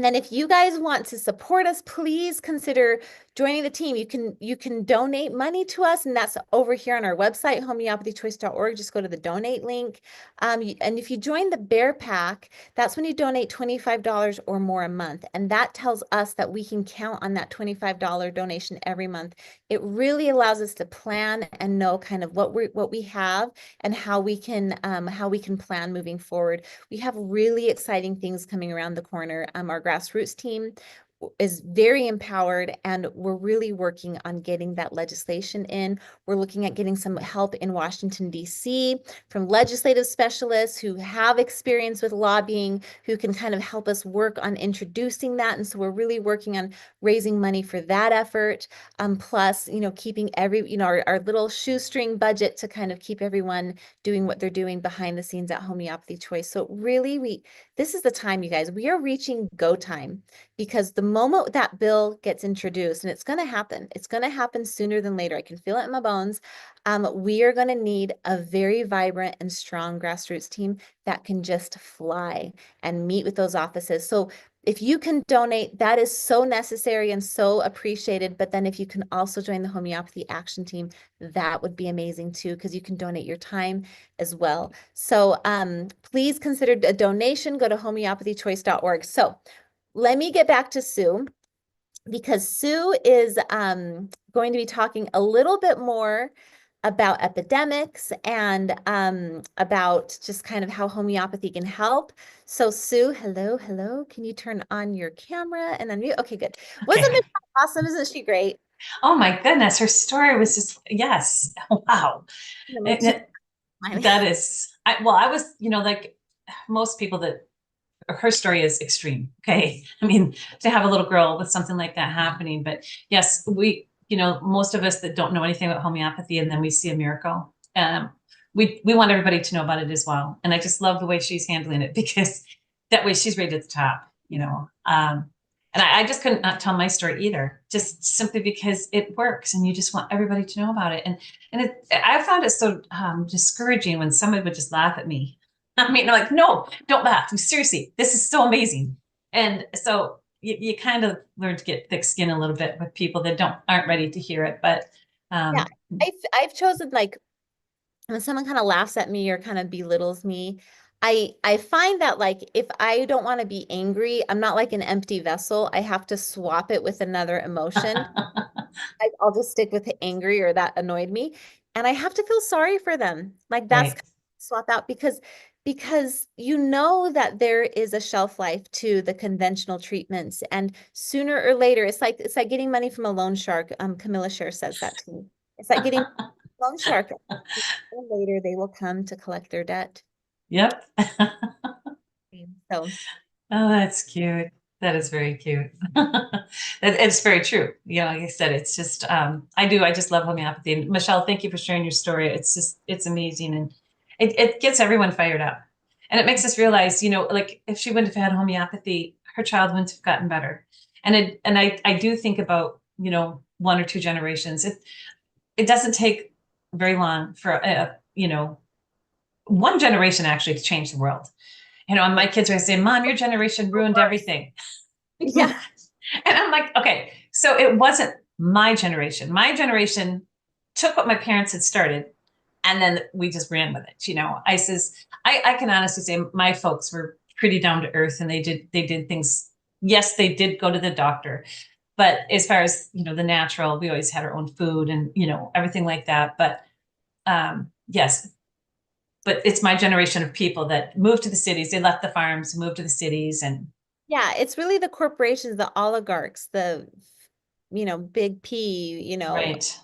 then if you guys want to support us, please consider joining the team. You can donate money to us, and that's over here on our website, homeopathychoice.org. Just go to the donate link. And if you join the Bear Pack, that's when you donate $25 or more a month. And that tells us that we can count on that $25 donation every month. It really allows us to plan and know kind of what we have and how we can plan moving forward. We have really exciting things coming around the corner. Our Grassroots team is very empowered, and we're really working on getting that legislation in. We're looking at getting some help in Washington, D.C. from legislative specialists who have experience with lobbying, who can kind of help us work on introducing that. And so we're really working on raising money for that effort. Plus, keeping our little shoestring budget to kind of keep everyone doing what they're doing behind the scenes at Homeopathy Choice. So really, this is the time, you guys. We are reaching go time, because the moment that bill gets introduced, and it's going to happen sooner than later. I can feel it in my bones. We are going to need a very vibrant and strong grassroots team that can just fly and meet with those offices. So if you can donate, that is so necessary and so appreciated. But then if you can also join the Homeopathy Action Team, that would be amazing too, because you can donate your time as well. So please consider a donation. Go to homeopathychoice.org. So let me get back to Sue, because Sue is going to be talking a little bit more about epidemics and about just kind of how homeopathy can help. So Sue, hello. Can you turn on your camera and unmute? Okay, good. Wasn't it awesome? Isn't she great? Oh my goodness, her story was just, yes. Wow. That is, I was, like most people, that her story is extreme. Okay. I mean, to have a little girl with something like that happening, but yes, most of us that don't know anything about homeopathy and then we see a miracle, we want everybody to know about it as well. And I just love the way she's handling it, because that way she's right at the top, and I just couldn't not tell my story either, just simply because it works and you just want everybody to know about it. And I found it so discouraging when somebody would just laugh at me. I mean, I'm like, no, don't laugh. Seriously, this is so amazing. And so you kind of learn to get thick skin a little bit with people that aren't ready to hear it. But yeah, I've chosen, like, when someone kind of laughs at me or kind of belittles me, I find that, like, if I don't want to be angry, I'm not like an empty vessel. I have to swap it with another emotion. I'll just stick with angry, or that annoyed me. And I have to feel sorry for them. Like, that's right. swap out because you know that there is a shelf life to the conventional treatments, and sooner or later it's like getting money from a loan shark. Camilla Share says that to me. It's like getting a loan shark. Sooner or later they will come to collect their debt. Yep. So Oh, that's cute. That is very cute. It's very true. You know, like I said, it's just I just love homeopathy. And Michelle, thank you for sharing your story. It's amazing, and it gets everyone fired up. And it makes us realize, you know, like if she wouldn't have had homeopathy, her child wouldn't have gotten better. And I do think about, you know, one or two generations. It doesn't take very long for you know, one generation actually to change the world. You know, and my kids are saying, Mom, your generation ruined everything. yeah. And I'm like, okay, so it wasn't my generation. My generation took what my parents had started and then we just ran with it. You know, I can honestly say my folks were pretty down to earth and they did things. Yes, they did go to the doctor, but as far as, you know, the natural, we always had our own food and, you know, everything like that. But yes, but it's my generation of people that moved to the cities. They left the farms, moved to the cities, and Yeah, it's really the corporations, the oligarchs, big P, right.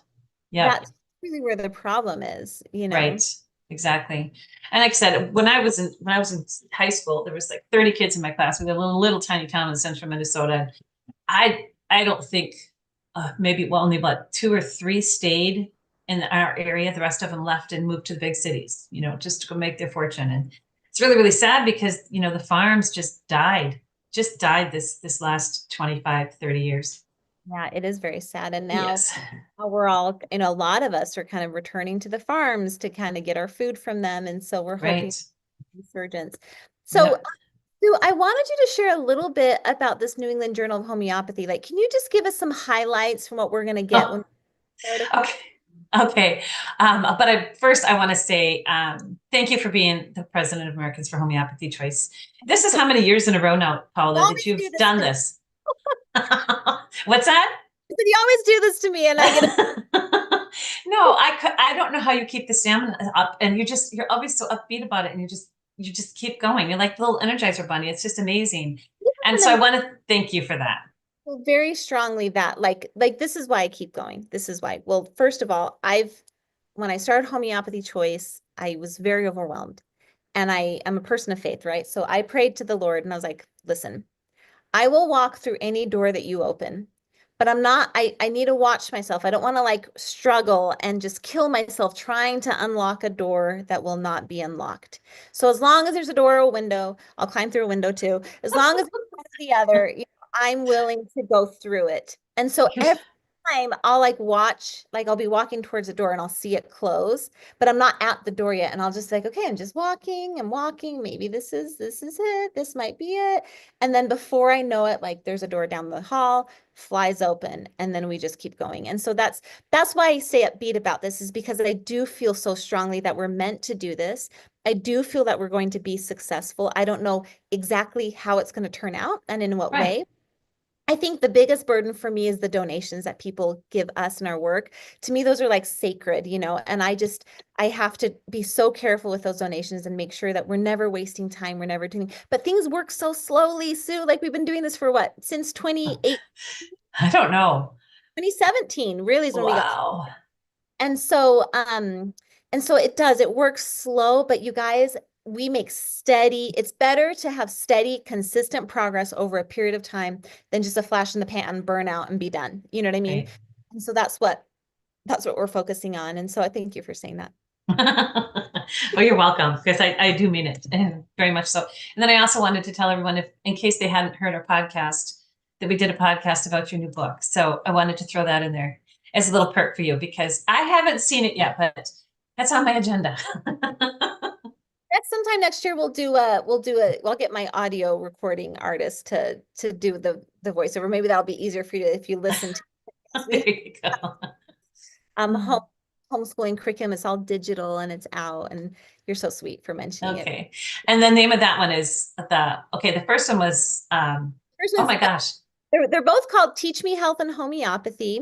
Yep. that's really where the problem is. Right. Exactly. And like I said, when I was in high school, there was like 30 kids in my class. We live in a little tiny town in central Minnesota. I don't think maybe well only about two or three stayed in our area. The rest of them left and moved to the big cities, you know, just to go make their fortune. And it's really, really sad because, you know, the farms just died this last 25, 30 years. Yeah, it is very sad. And Yes. now we're all, a lot of us are kind of returning to the farms to kind of get our food from them. And so we're hoping Right. resurgence. So, Yep. Sue, I wanted you to share a little bit about this New England Journal of Homeopathy. Like, can you just give us some highlights from what we're going to get when Oh, we article? okay. Okay. But first, I want to say thank you for being the president of Americans for Homeopathy Choice. This is how many years in a row now, You Paula, that always you've do this done to me. this? What's that? You always do this to me, and I get No, I don't know how you keep the stamina up, and you're always so upbeat about it, and you just keep going. You're like the little Energizer bunny. It's just amazing. And so I want to thank you for that. feel very strongly that like this is why I keep going. This is why. Well, first of all, when I started Homeopathy Choice, I was very overwhelmed. And I am a person of faith, right? So I prayed to the Lord and I was like, listen, I will walk through any door that you open, but I need to watch myself. I don't want to like struggle and just kill myself trying to unlock a door that will not be unlocked. So as long as there's a door or a window, I'll climb through a window too. As long as it's one or the other, I'm willing to go through it. And so every time I'll like watch, like I'll be walking towards the door and I'll see it close, but I'm not at the door yet. And I'll just like, okay, I'm just walking, I'm walking. Maybe this is it. This might be it. And then before I know it, like there's a door down the hall, flies open, and then we just keep going. And so that's why I say upbeat about this, is because I do feel so strongly that we're meant to do this. I do feel that we're going to be successful. I don't know exactly how it's going to turn out and in what Right. way. I think the biggest burden for me is the donations that people give us in our work. To me, those are like sacred, and I have to be so careful with those donations and make sure that we're never wasting time. We're never doing, but things work so slowly, Sue. Like we've been doing this for what, since I don't know. 2017, really is when we got. Wow. And so it works slow, but you guys, we make it's better to have steady, consistent progress over a period of time than just a flash in the pan, burn out and be done. You know what I mean? Right. And so that's what we're focusing on. And so I thank you for saying that. Well, you're welcome, because I do mean it, and very much so. And then I also wanted to tell everyone, if in case they hadn't heard our podcast, that we did a podcast about your new book. So I wanted to throw that in there as a little perk for you, because I haven't seen it yet, but that's on my agenda. Sometime next year we'll get my audio recording artist to do the voiceover. Maybe that'll be easier for you if you listen to There it. you go. home homeschooling curriculum. It's all digital and it's out, and you're so sweet for mentioning it. Okay. And the name of that one is the first one was, First oh one's, my gosh. they're both called Teach Me Health and Homeopathy,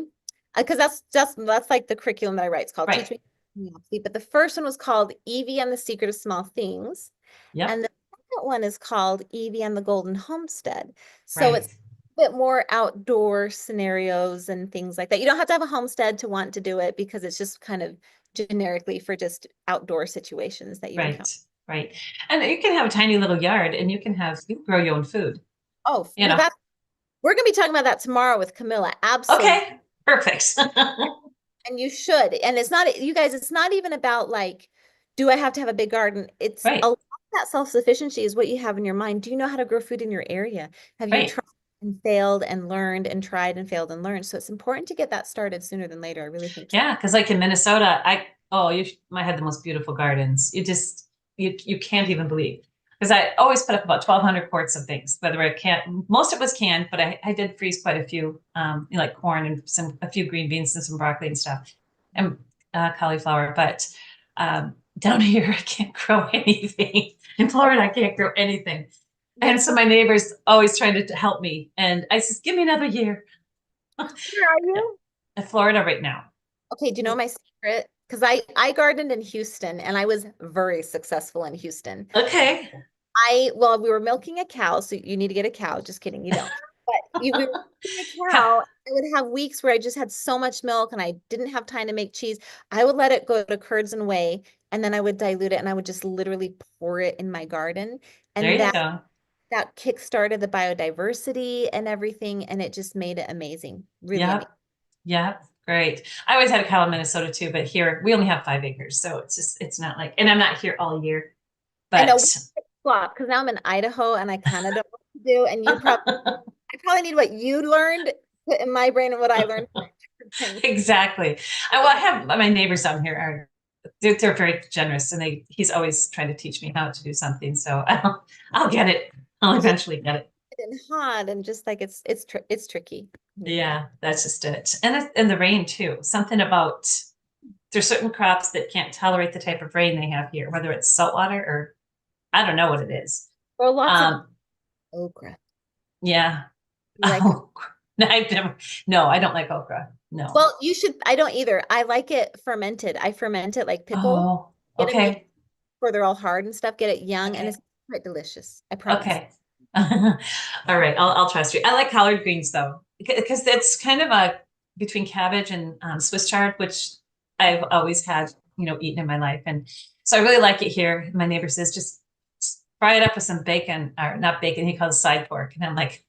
because that's like the curriculum that I write. It's called Teach Right. Me homeopathy, but the first one was called Evie and the Secret of Small Things. Yep. And the second one is called Evie and the Golden Homestead. So Right. it's a bit more outdoor scenarios and things like that. You don't have to have a homestead to want to do it because it's just kind of generically for just outdoor situations that you encounter. Right. Right. And you can have a tiny little yard and you can grow your own food, Oh, you well, know. we're going to be talking about that tomorrow with Camilla. Absolutely. Okay. Perfect. And you should. And it's not, you guys, it's not even about like, do I have to have a big garden? It's a Right. lot of that self-sufficiency is what you have in your mind. Do you know how to grow food in your area? Have you Right. tried and failed and learned and tried and failed and learned? So it's important to get that started sooner than later. I really think. Yeah, because like in Minnesota, I had the most beautiful gardens. You can't even believe. Because I always put up about 1,200 quarts of things, whether I can't, most of it was canned, but I did freeze quite a few, like corn and a few green beans and some broccoli and stuff, and cauliflower. But down here, I can't grow anything. In Florida, I can't grow anything. And so my neighbors always trying to help me. And I says, give me another year. Where are you? In Florida right now. Okay, do you know my secret? Because I gardened in Houston and I was very successful in Houston. Okay. Well, we were milking a cow, so you need to get a cow. Just kidding, you don't. But we were milking a cow. I would have weeks where I just had so much milk and I didn't have time to make cheese. I would let it go to curds and whey, and then I would dilute it and I would just literally pour it in my garden. There And you go. that kick-started the biodiversity and everything, and it just made it amazing. Really amazing. Yep. Yep. Great. I always had a cow in Minnesota too, but here we only have 5 acres. So it's not like, and I'm not here all year, I know but flop because now I'm in Idaho and I kind of don't know what to do. And I probably need what you learned to put in my brain and what I learned. exactly. I have my neighbors down here they're very generous and he's always trying to teach me how to do something. So I'll get it. I'll eventually get it. And hot and just like it's tricky. Yeah, that's just it. And the rain too. Something about there's certain crops that can't tolerate the type of rain they have here, whether it's saltwater or I don't know what it is. Or lots of Um, okra. yeah. You like Oh, no, I don't like okra. No. well, you should. I don't either. I like it fermented. I ferment it like pickle. Oh, Get them okay. before they're all hard and stuff. Get it young and Okay. it's quite delicious. I promise. Okay. All right. I'll trust you. I like collard greens though, because that's kind of a between cabbage and Swiss chard, which I've always had, eaten in my life. And so I really like it here. My neighbor says, just fry it up with some bacon or not bacon. He calls it side pork. And I'm like,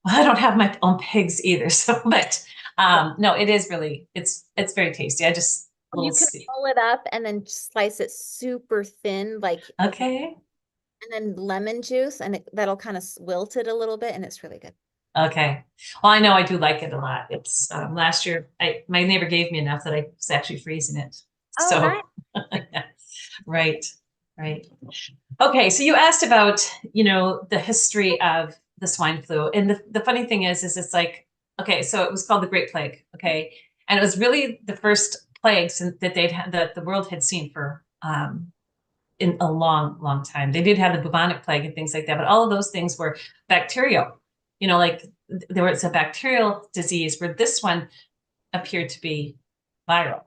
well, I don't have my own pigs either. So, but no, it is really, it's very tasty. I just, You can roll it up and then slice it super thin, like okay. and then lemon juice, and that'll kind of wilt it a little bit, and it's really good. Okay. Well, I know I do like it a lot. It's last year, my neighbor gave me enough that I was actually freezing it. Oh, So, right, right. Okay, so you asked about, the history of the swine flu. And the funny thing is it's like, okay, so it was called the Great Plague, okay? And it was really the first plague that the world had seen for in a long, long time. They did have the bubonic plague and things like that, but all of those things were bacterial. Like there was a bacterial disease where this one appeared to be viral.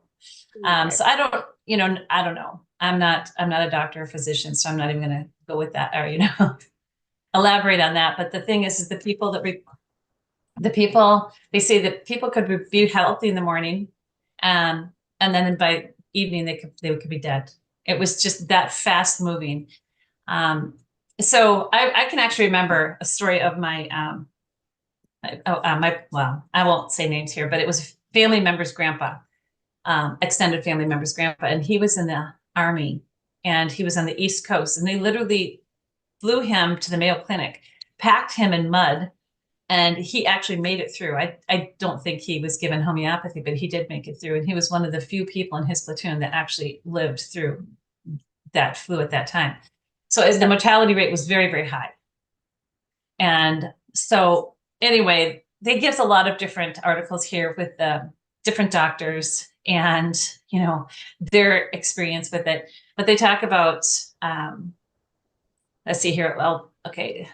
So I don't know. I'm not a doctor or physician, so I'm not even going to go with that or, elaborate on that. But the thing is the people they say that people could be healthy in the morning, and then by evening they could be dead. It was just that fast moving. So I can actually remember a story of my I won't say names here, but it was a family member's grandpa, extended family member's grandpa, and he was in the army and he was on the East Coast, and they literally flew him to the Mayo Clinic, packed him in mud, and he actually made it through. I don't think he was given homeopathy, but he did make it through, and he was one of the few people in his platoon that actually lived through that flu at that time. So the mortality rate was very, very high. And so anyway, they give a lot of different articles here with different doctors and, their experience with it. But they talk about, let's see here. Well, okay.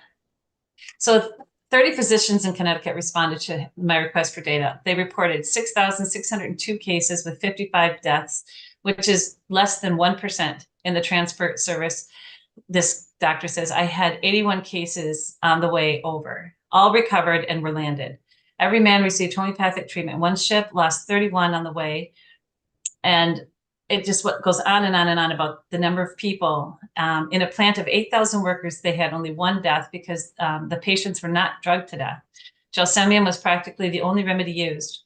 So 30 physicians in Connecticut responded to my request for data. They reported 6,602 cases with 55 deaths, which is less than 1% in the transport service. This doctor says, I had 81 cases on the way over, all recovered and were landed. Every man received homeopathic treatment. One ship lost 31 on the way. And it just what goes on and on and on about the number of people. In a plant of 8,000 workers, they had only one death because the patients were not drugged to death. Gelsemium was practically the only remedy used.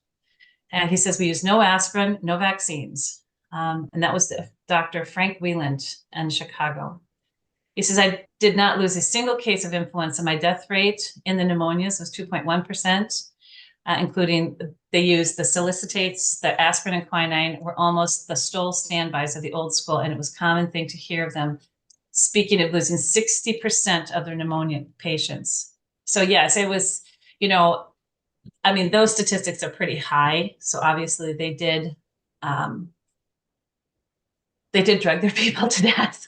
And he says, we use no aspirin, no vaccines. And that was Dr. Frank Wieland in Chicago. He says, I did not lose a single case of influenza. My death rate in the pneumonias was 2.1%, including they used the salicitates, the aspirin and quinine were almost the Stoll standbys of the old school. And it was a common thing to hear of them speaking of losing 60% of their pneumonia patients. So yes, it was, I mean, those statistics are pretty high. So obviously they did drug their people to death.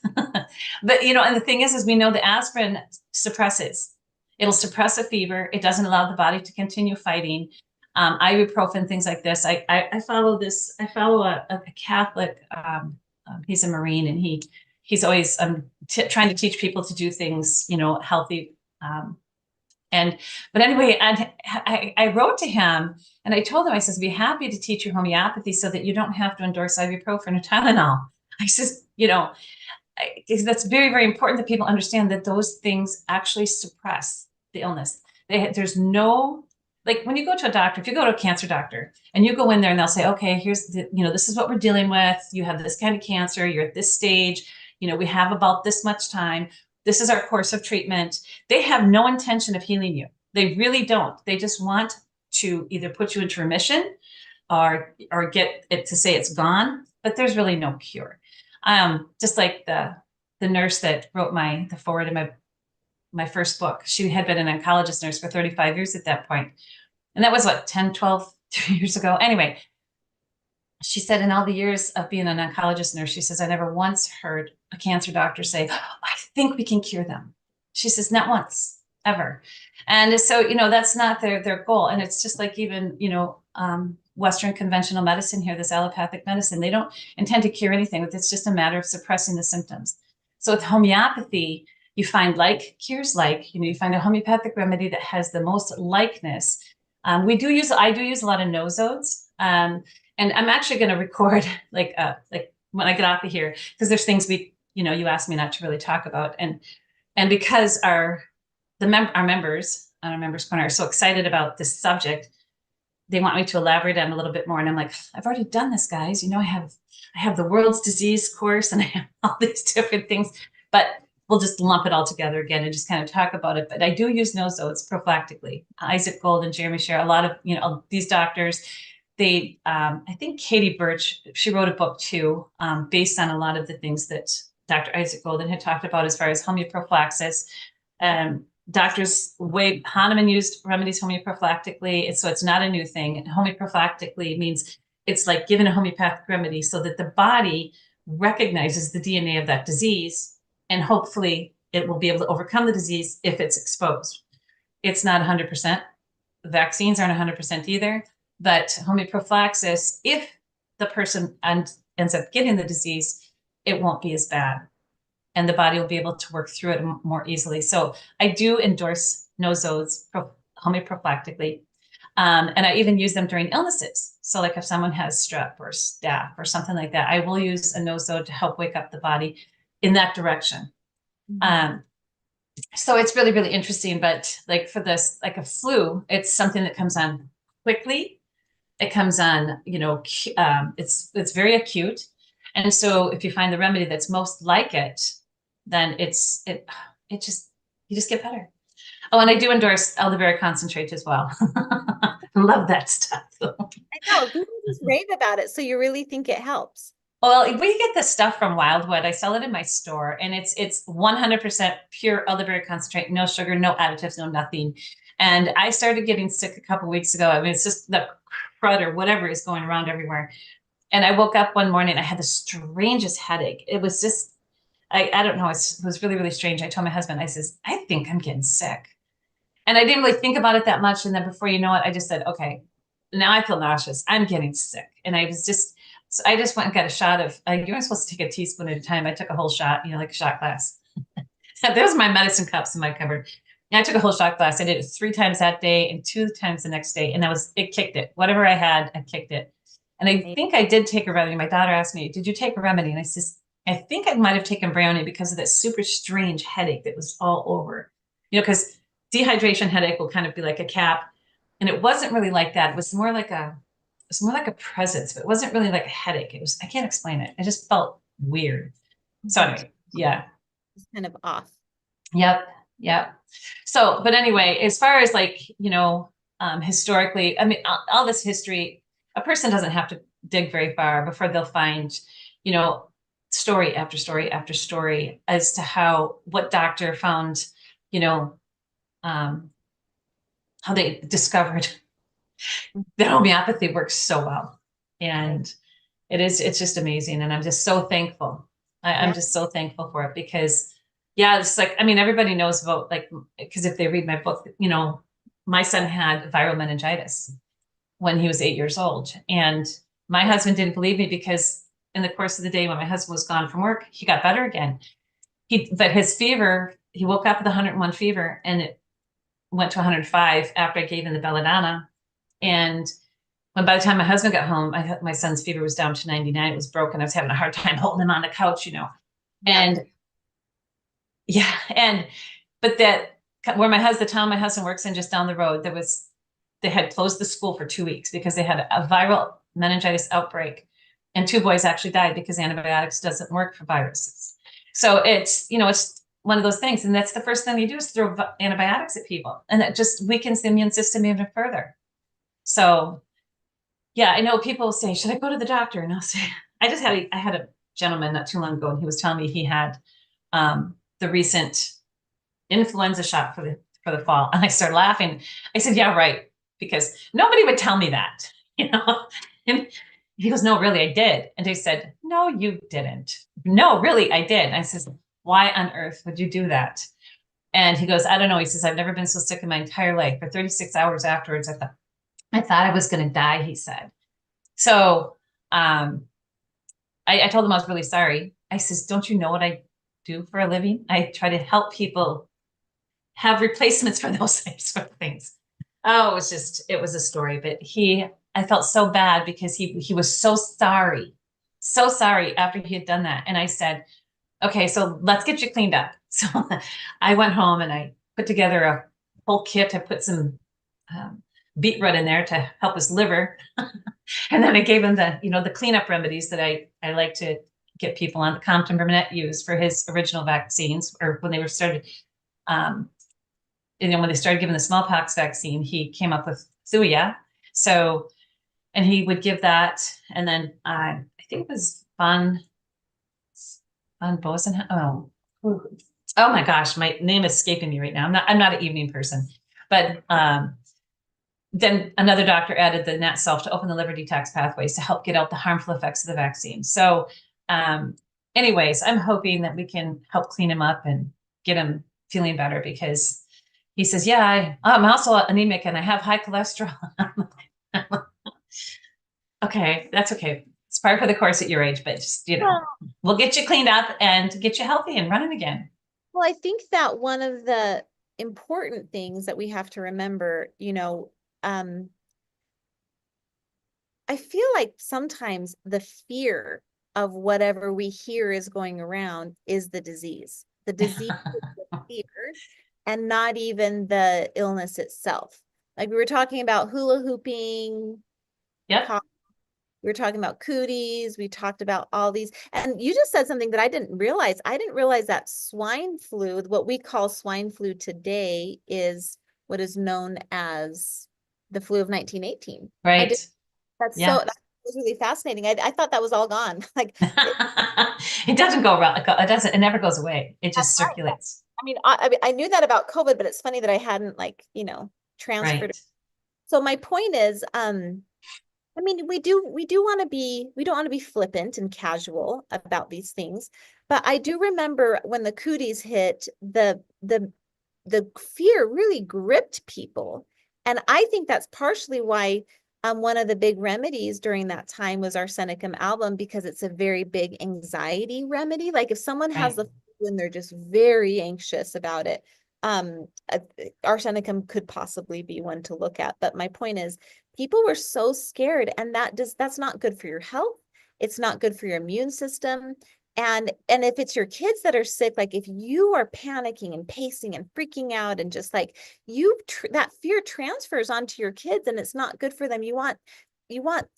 But, and the thing is we know the aspirin suppresses. It'll suppress a fever. It doesn't allow the body to continue fighting. Ibuprofen, things like this. I follow this. I follow a Catholic. He's a Marine, and he's always trying to teach people to do things, healthy. But anyway, and I wrote to him and I told him, I says, be happy to teach you homeopathy so that you don't have to endorse ibuprofen or Tylenol. I says, that's very, very important that people understand that those things actually suppress the illness. There's no, like when you go to a doctor, if you go to a cancer doctor and you go in there and they'll say, okay, here's this is what we're dealing with. You have this kind of cancer. You're at this stage. We have about this much time. This is our course of treatment. They have no intention of healing you. They really don't. They just want to either put you into remission or get it to say it's gone, but there's really no cure. Just like the nurse that wrote the foreword in my first book, she had been an oncologist nurse for 35 years at that point. And that was 10, 12 years ago. Anyway, she said in all the years of being an oncologist nurse, she says, I never once heard a cancer doctor say, oh, I think we can cure them. She says, not once, ever. And so, that's not their goal. And it's just like even, Western conventional medicine here, this allopathic medicine, they don't intend to cure anything. It's just a matter of suppressing the symptoms. So with homeopathy, you find like cures like, you find a homeopathic remedy that has the most likeness. I do use a lot of nosodes. And I'm actually going to record like when I get off of here, because there's things you asked me not to really talk about. And because our members on our members corner are so excited about this subject, they want me to elaborate on a little bit more. And I'm like, I've already done this, guys. I have the world's disease course and I have all these different things, but we'll just lump it all together again and just kind of talk about it. But I do use nosodes prophylactically. Isaac Gold and Jeremy Sher, a lot of, these doctors, I think Katie Birch, she wrote a book too, based on a lot of the things that Dr. Isaac Golden had talked about as far as homeoprophylaxis. Doctors, Hahnemann used remedies homeoprophylactically, so it's not a new thing. And homeoprophylactically means it's like giving a homeopathic remedy so that the body recognizes the DNA of that disease, and hopefully it will be able to overcome the disease if it's exposed. It's not 100%. Vaccines aren't 100% either, but homeoprophylaxis, if the person ends up getting the disease, it won't be as bad. And the body will be able to work through it more easily. So I do endorse nosodes homeoprophylactically. And I even use them during illnesses. So like if someone has strep or staph or something like that, I will use a nosode to help wake up the body in that direction. Mm-hmm. So it's really, really interesting. But like for this, like a flu, it's something that comes on quickly. It comes on, it's very acute. And so if you find the remedy that's most like it, then you just get better. Oh, and I do endorse elderberry concentrate as well. Love that stuff. I know, people just rave about it. So you really think it helps? Well, we get this stuff from Wildwood. I sell it in my store, and it's 100% pure elderberry concentrate, no sugar, no additives, no nothing. And I started getting sick a couple of weeks ago. I mean, it's just the crud or whatever is going around everywhere. And I woke up one morning, I had the strangest headache. It was just, I don't know, it was really, really strange. I told my husband, I says, I think I'm getting sick. And I didn't really think about it that much. And then before you know it, I just said, okay, now I feel nauseous. I'm getting sick. And I was just, So I just went and got a shot of, you weren't supposed to take a teaspoon at a time. I took a whole shot, like a shot glass. There's my medicine cups in my cupboard. And I took a whole shot glass. I did it 3 times that day and 2 times the next day. And it kicked it. Whatever I had, I kicked it. And I think I did take a remedy. My daughter asked me, did you take a remedy? And I said, I think I might have taken brownie because of that super strange headache that was all over, because dehydration headache will kind of be like a cap. And it wasn't really like that. It was more like a presence, but it wasn't really like a headache. I can't explain it. I just felt weird. So anyway, yeah. It's kind of off. Yep. So, but anyway, as far as historically, I mean, all this history, a person doesn't have to dig very far before they'll find, story after story after story as to what doctor found, how they discovered that homeopathy works so well. And it's just amazing. And I'm just so thankful. I'm just so thankful for it because it's like, I mean, everybody knows about because if they read my book, my son had viral meningitis when he was 8 years old. And my husband didn't believe me because in the course of the day when my husband was gone from work, he got better again. But his fever, he woke up with 101 fever and it went to 105 after I gave him the belladonna. And by the time my husband got home, my son's fever was down to 99. It was broken. I was having a hard time holding him on the couch, And but that where the town my husband works in just down the road, they had closed the school for 2 weeks because they had a viral meningitis outbreak. And 2 boys actually died because antibiotics doesn't work for viruses. So it's one of those things. And that's the first thing you do is throw antibiotics at people. And that just weakens the immune system even further. So I know people say, should I go to the doctor? And I'll say, I had a gentleman not too long ago, and he was telling me he had the recent influenza shot for the fall. And I started laughing. I said, yeah, right. Because nobody would tell me that, And he goes, no, really, I did. And I said, no, you didn't. No, really, I did. And I said, why on earth would you do that? And he goes, I don't know. He says, I've never been so sick in my entire life. For 36 hours afterwards, I thought I was going to die, he said. So I told him I was really sorry. I says, don't you know what I do for a living? I try to help people have replacements for those types of things. Oh, it was a story, but I felt so bad because he was so sorry after he had done that. And I said, okay, so let's get you cleaned up. So I went home and I put together a whole kit. I put some beetroot in there to help his liver. And then I gave him the cleanup remedies that I like to get people on. The Compton Burnett used for his original vaccines, or when they started, when they started giving the smallpox vaccine, he came up with Thuya. So, and he would give that. And then I think it was Von Bosen. Oh my gosh, my name is escaping me right now. I'm not an evening person, but then another doctor added the nat self to open the liver detox pathways to help get out the harmful effects of the vaccine. So anyways, I'm hoping that we can help clean him up and get him feeling better because he says, yeah, I'm also anemic and I have high cholesterol. Okay, that's okay. It's part of the course at your age, but just, we'll get you cleaned up and get you healthy and running again. Well, I think that one of the important things that we have to remember, I feel like sometimes the fear of whatever we hear is going around is the disease. The disease is the fear and not even the illness itself. Like we were talking about hula hooping. Yeah. We were talking about cooties. We talked about all these. And you just said something that I didn't realize. I didn't realize that swine flu, what we call swine flu today, is what is known as the flu of 1918. Right. That was really fascinating. I thought that was all gone. Like it doesn't go around. It never goes away. It just circulates. Right. I mean, I knew that about COVID, but it's funny that I hadn't transferred. Right. So my point is, I mean, we don't want to be flippant and casual about these things, but I do remember when the cooties hit, the fear really gripped people. And I think that's partially why one of the big remedies during that time was arsenicum album, because it's a very big anxiety remedy. Like if someone has Right. the flu and they're just very anxious about it, arsenicum could possibly be one to look at. But my point is, people were so scared, and that's not good for your health. It's not good for your immune system. And if it's your kids that are sick, like if you are panicking and pacing and freaking out and just like that fear transfers onto your kids, and it's not good for them. You want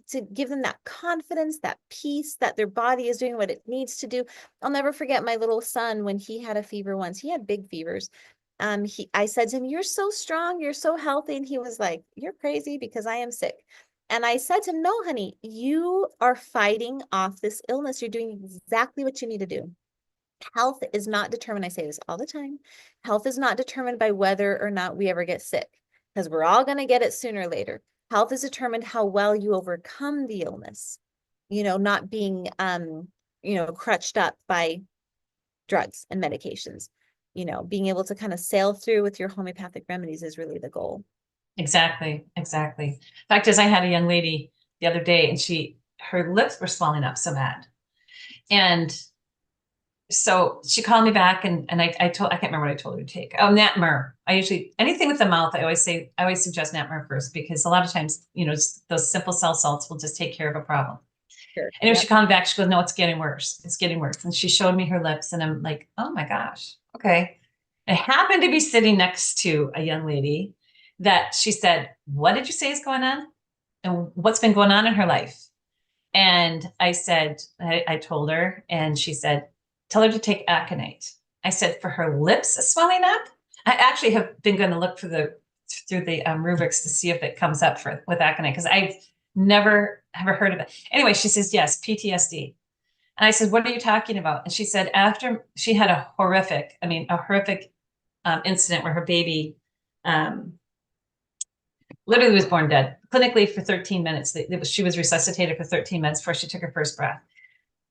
to give them that confidence, that peace, that their body is doing what it needs to do. I'll never forget my little son when he had a fever once. He had big fevers. I said to him, "You're so strong, you're so healthy." And he was like, "You're crazy because I am sick." And I said to him, "No, honey, you are fighting off this illness. You're doing exactly what you need to do. Health is not determined." I say this all the time. Health is not determined by whether or not we ever get sick, because we're all going to get it sooner or later. Health is determined how well you overcome the illness, not being, crutched up by drugs and medications. Being able to kind of sail through with your homeopathic remedies is really the goal. Exactly. Exactly. Fact is, I had a young lady the other day, and her lips were swelling up so bad. And so she called me back, and I can't remember what I told her to take. Oh, nat myrrh. I usually, anything with the mouth, I always suggest nat myrrh first, because a lot of times, those simple cell salts will just take care of a problem. Sure. Anyway, Yep. she called me back. She goes, "No, it's getting worse. It's getting worse." And she showed me her lips, and I'm like, "Oh my gosh. Okay." I happened to be sitting next to a young lady that she said, "What did you say is going on? And what's been going on in her life?" And I told her, and she said, "Tell her to take aconite." I said, "For her lips swelling up?" I actually have been going to look through the rubrics to see if it comes up with aconite, because I've never ever heard of it. Anyway, she says, yes, PTSD. And I said, "What are you talking about?" And she said, after she had a horrific incident where her baby literally was born dead, clinically for 13 minutes. She was resuscitated for 13 minutes before she took her first breath.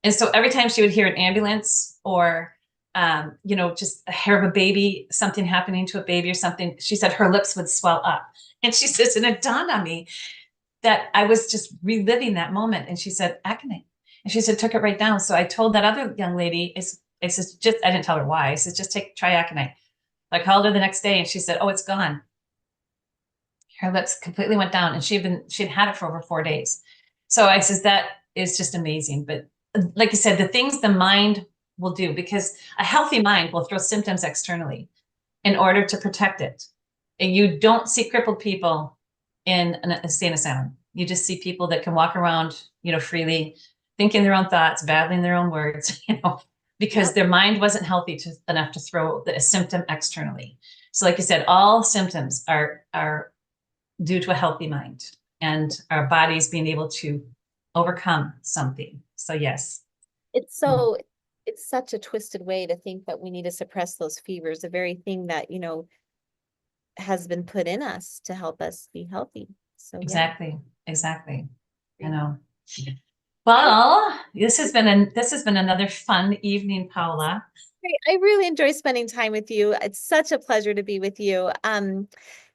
And so every time she would hear an ambulance or, just a hair of a baby, something happening to a baby or something, she said her lips would swell up. And she says, and it dawned on me that I was just reliving that moment. And she said, "Aconite." And she said, took it right down. So I told that other young lady, I didn't tell her why. I said, "Just try aconite." I called her the next day, and she said, "Oh, it's gone." Her lips completely went down, and she'd had it for over 4 days. So I says, that is just amazing. But like you said, the things the mind will do, because a healthy mind will throw symptoms externally in order to protect it. And you don't see crippled people in an insane asylum. You just see people that can walk around, freely, thinking their own thoughts, battling their own words, because Yep. their mind wasn't healthy enough to throw a symptom externally. So like you said, all symptoms are due to a healthy mind and our bodies being able to overcome something. So yes. It's so, it's such a twisted way to think that we need to suppress those fevers, the very thing that, has been put in us to help us be healthy. So yeah. Exactly. Exactly. I know. Well, this has been another fun evening, Paula. I really enjoy spending time with you. It's such a pleasure to be with you.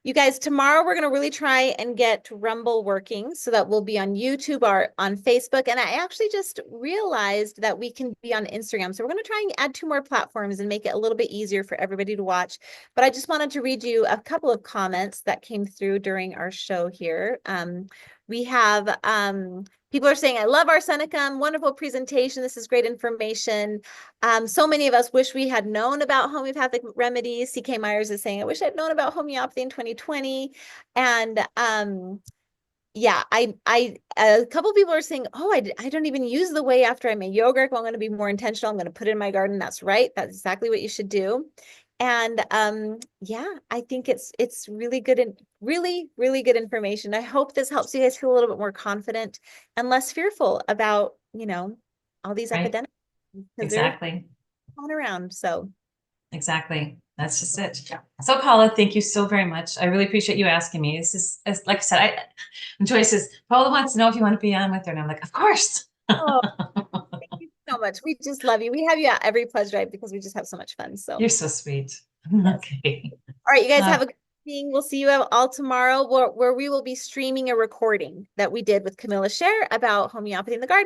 You guys, tomorrow we're going to really try and get Rumble working so that we'll be on YouTube or on Facebook. And I actually just realized that we can be on Instagram. So we're going to try and add 2 more platforms and make it a little bit easier for everybody to watch. But I just wanted to read you a couple of comments that came through during our show here. We have people are saying, "I love arsenicum, wonderful presentation. This is great information. So many of us wish we had known about homeopathic remedies." CK Myers is saying, "I wish I'd known about homeopathy in 2020. And yeah, a couple people are saying, "Oh, I don't even use the whey after I make yogurt. Well, I'm going to be more intentional. I'm going to put it in my garden." That's right. That's exactly what you should do. And yeah, I think it's really good and really, really good information. I hope this helps you guys feel a little bit more confident and less fearful about, all these Right? epidemics, because they're Exactly. going around. So Exactly. That's just it. So Paula, thank you so very much. I really appreciate you asking me. This is, like I said, Joyce says, "Paula wants to know if you want to be on with her." And I'm like, "Of course." oh, thank you so much. We just love you. We have you at every pledge drive because we just have so much fun. So You're so sweet. yes. Okay. All right, you guys Uh, have a good evening. We'll see you all tomorrow where we will be streaming a recording that we did with Camilla Scher about homeopathy in the garden.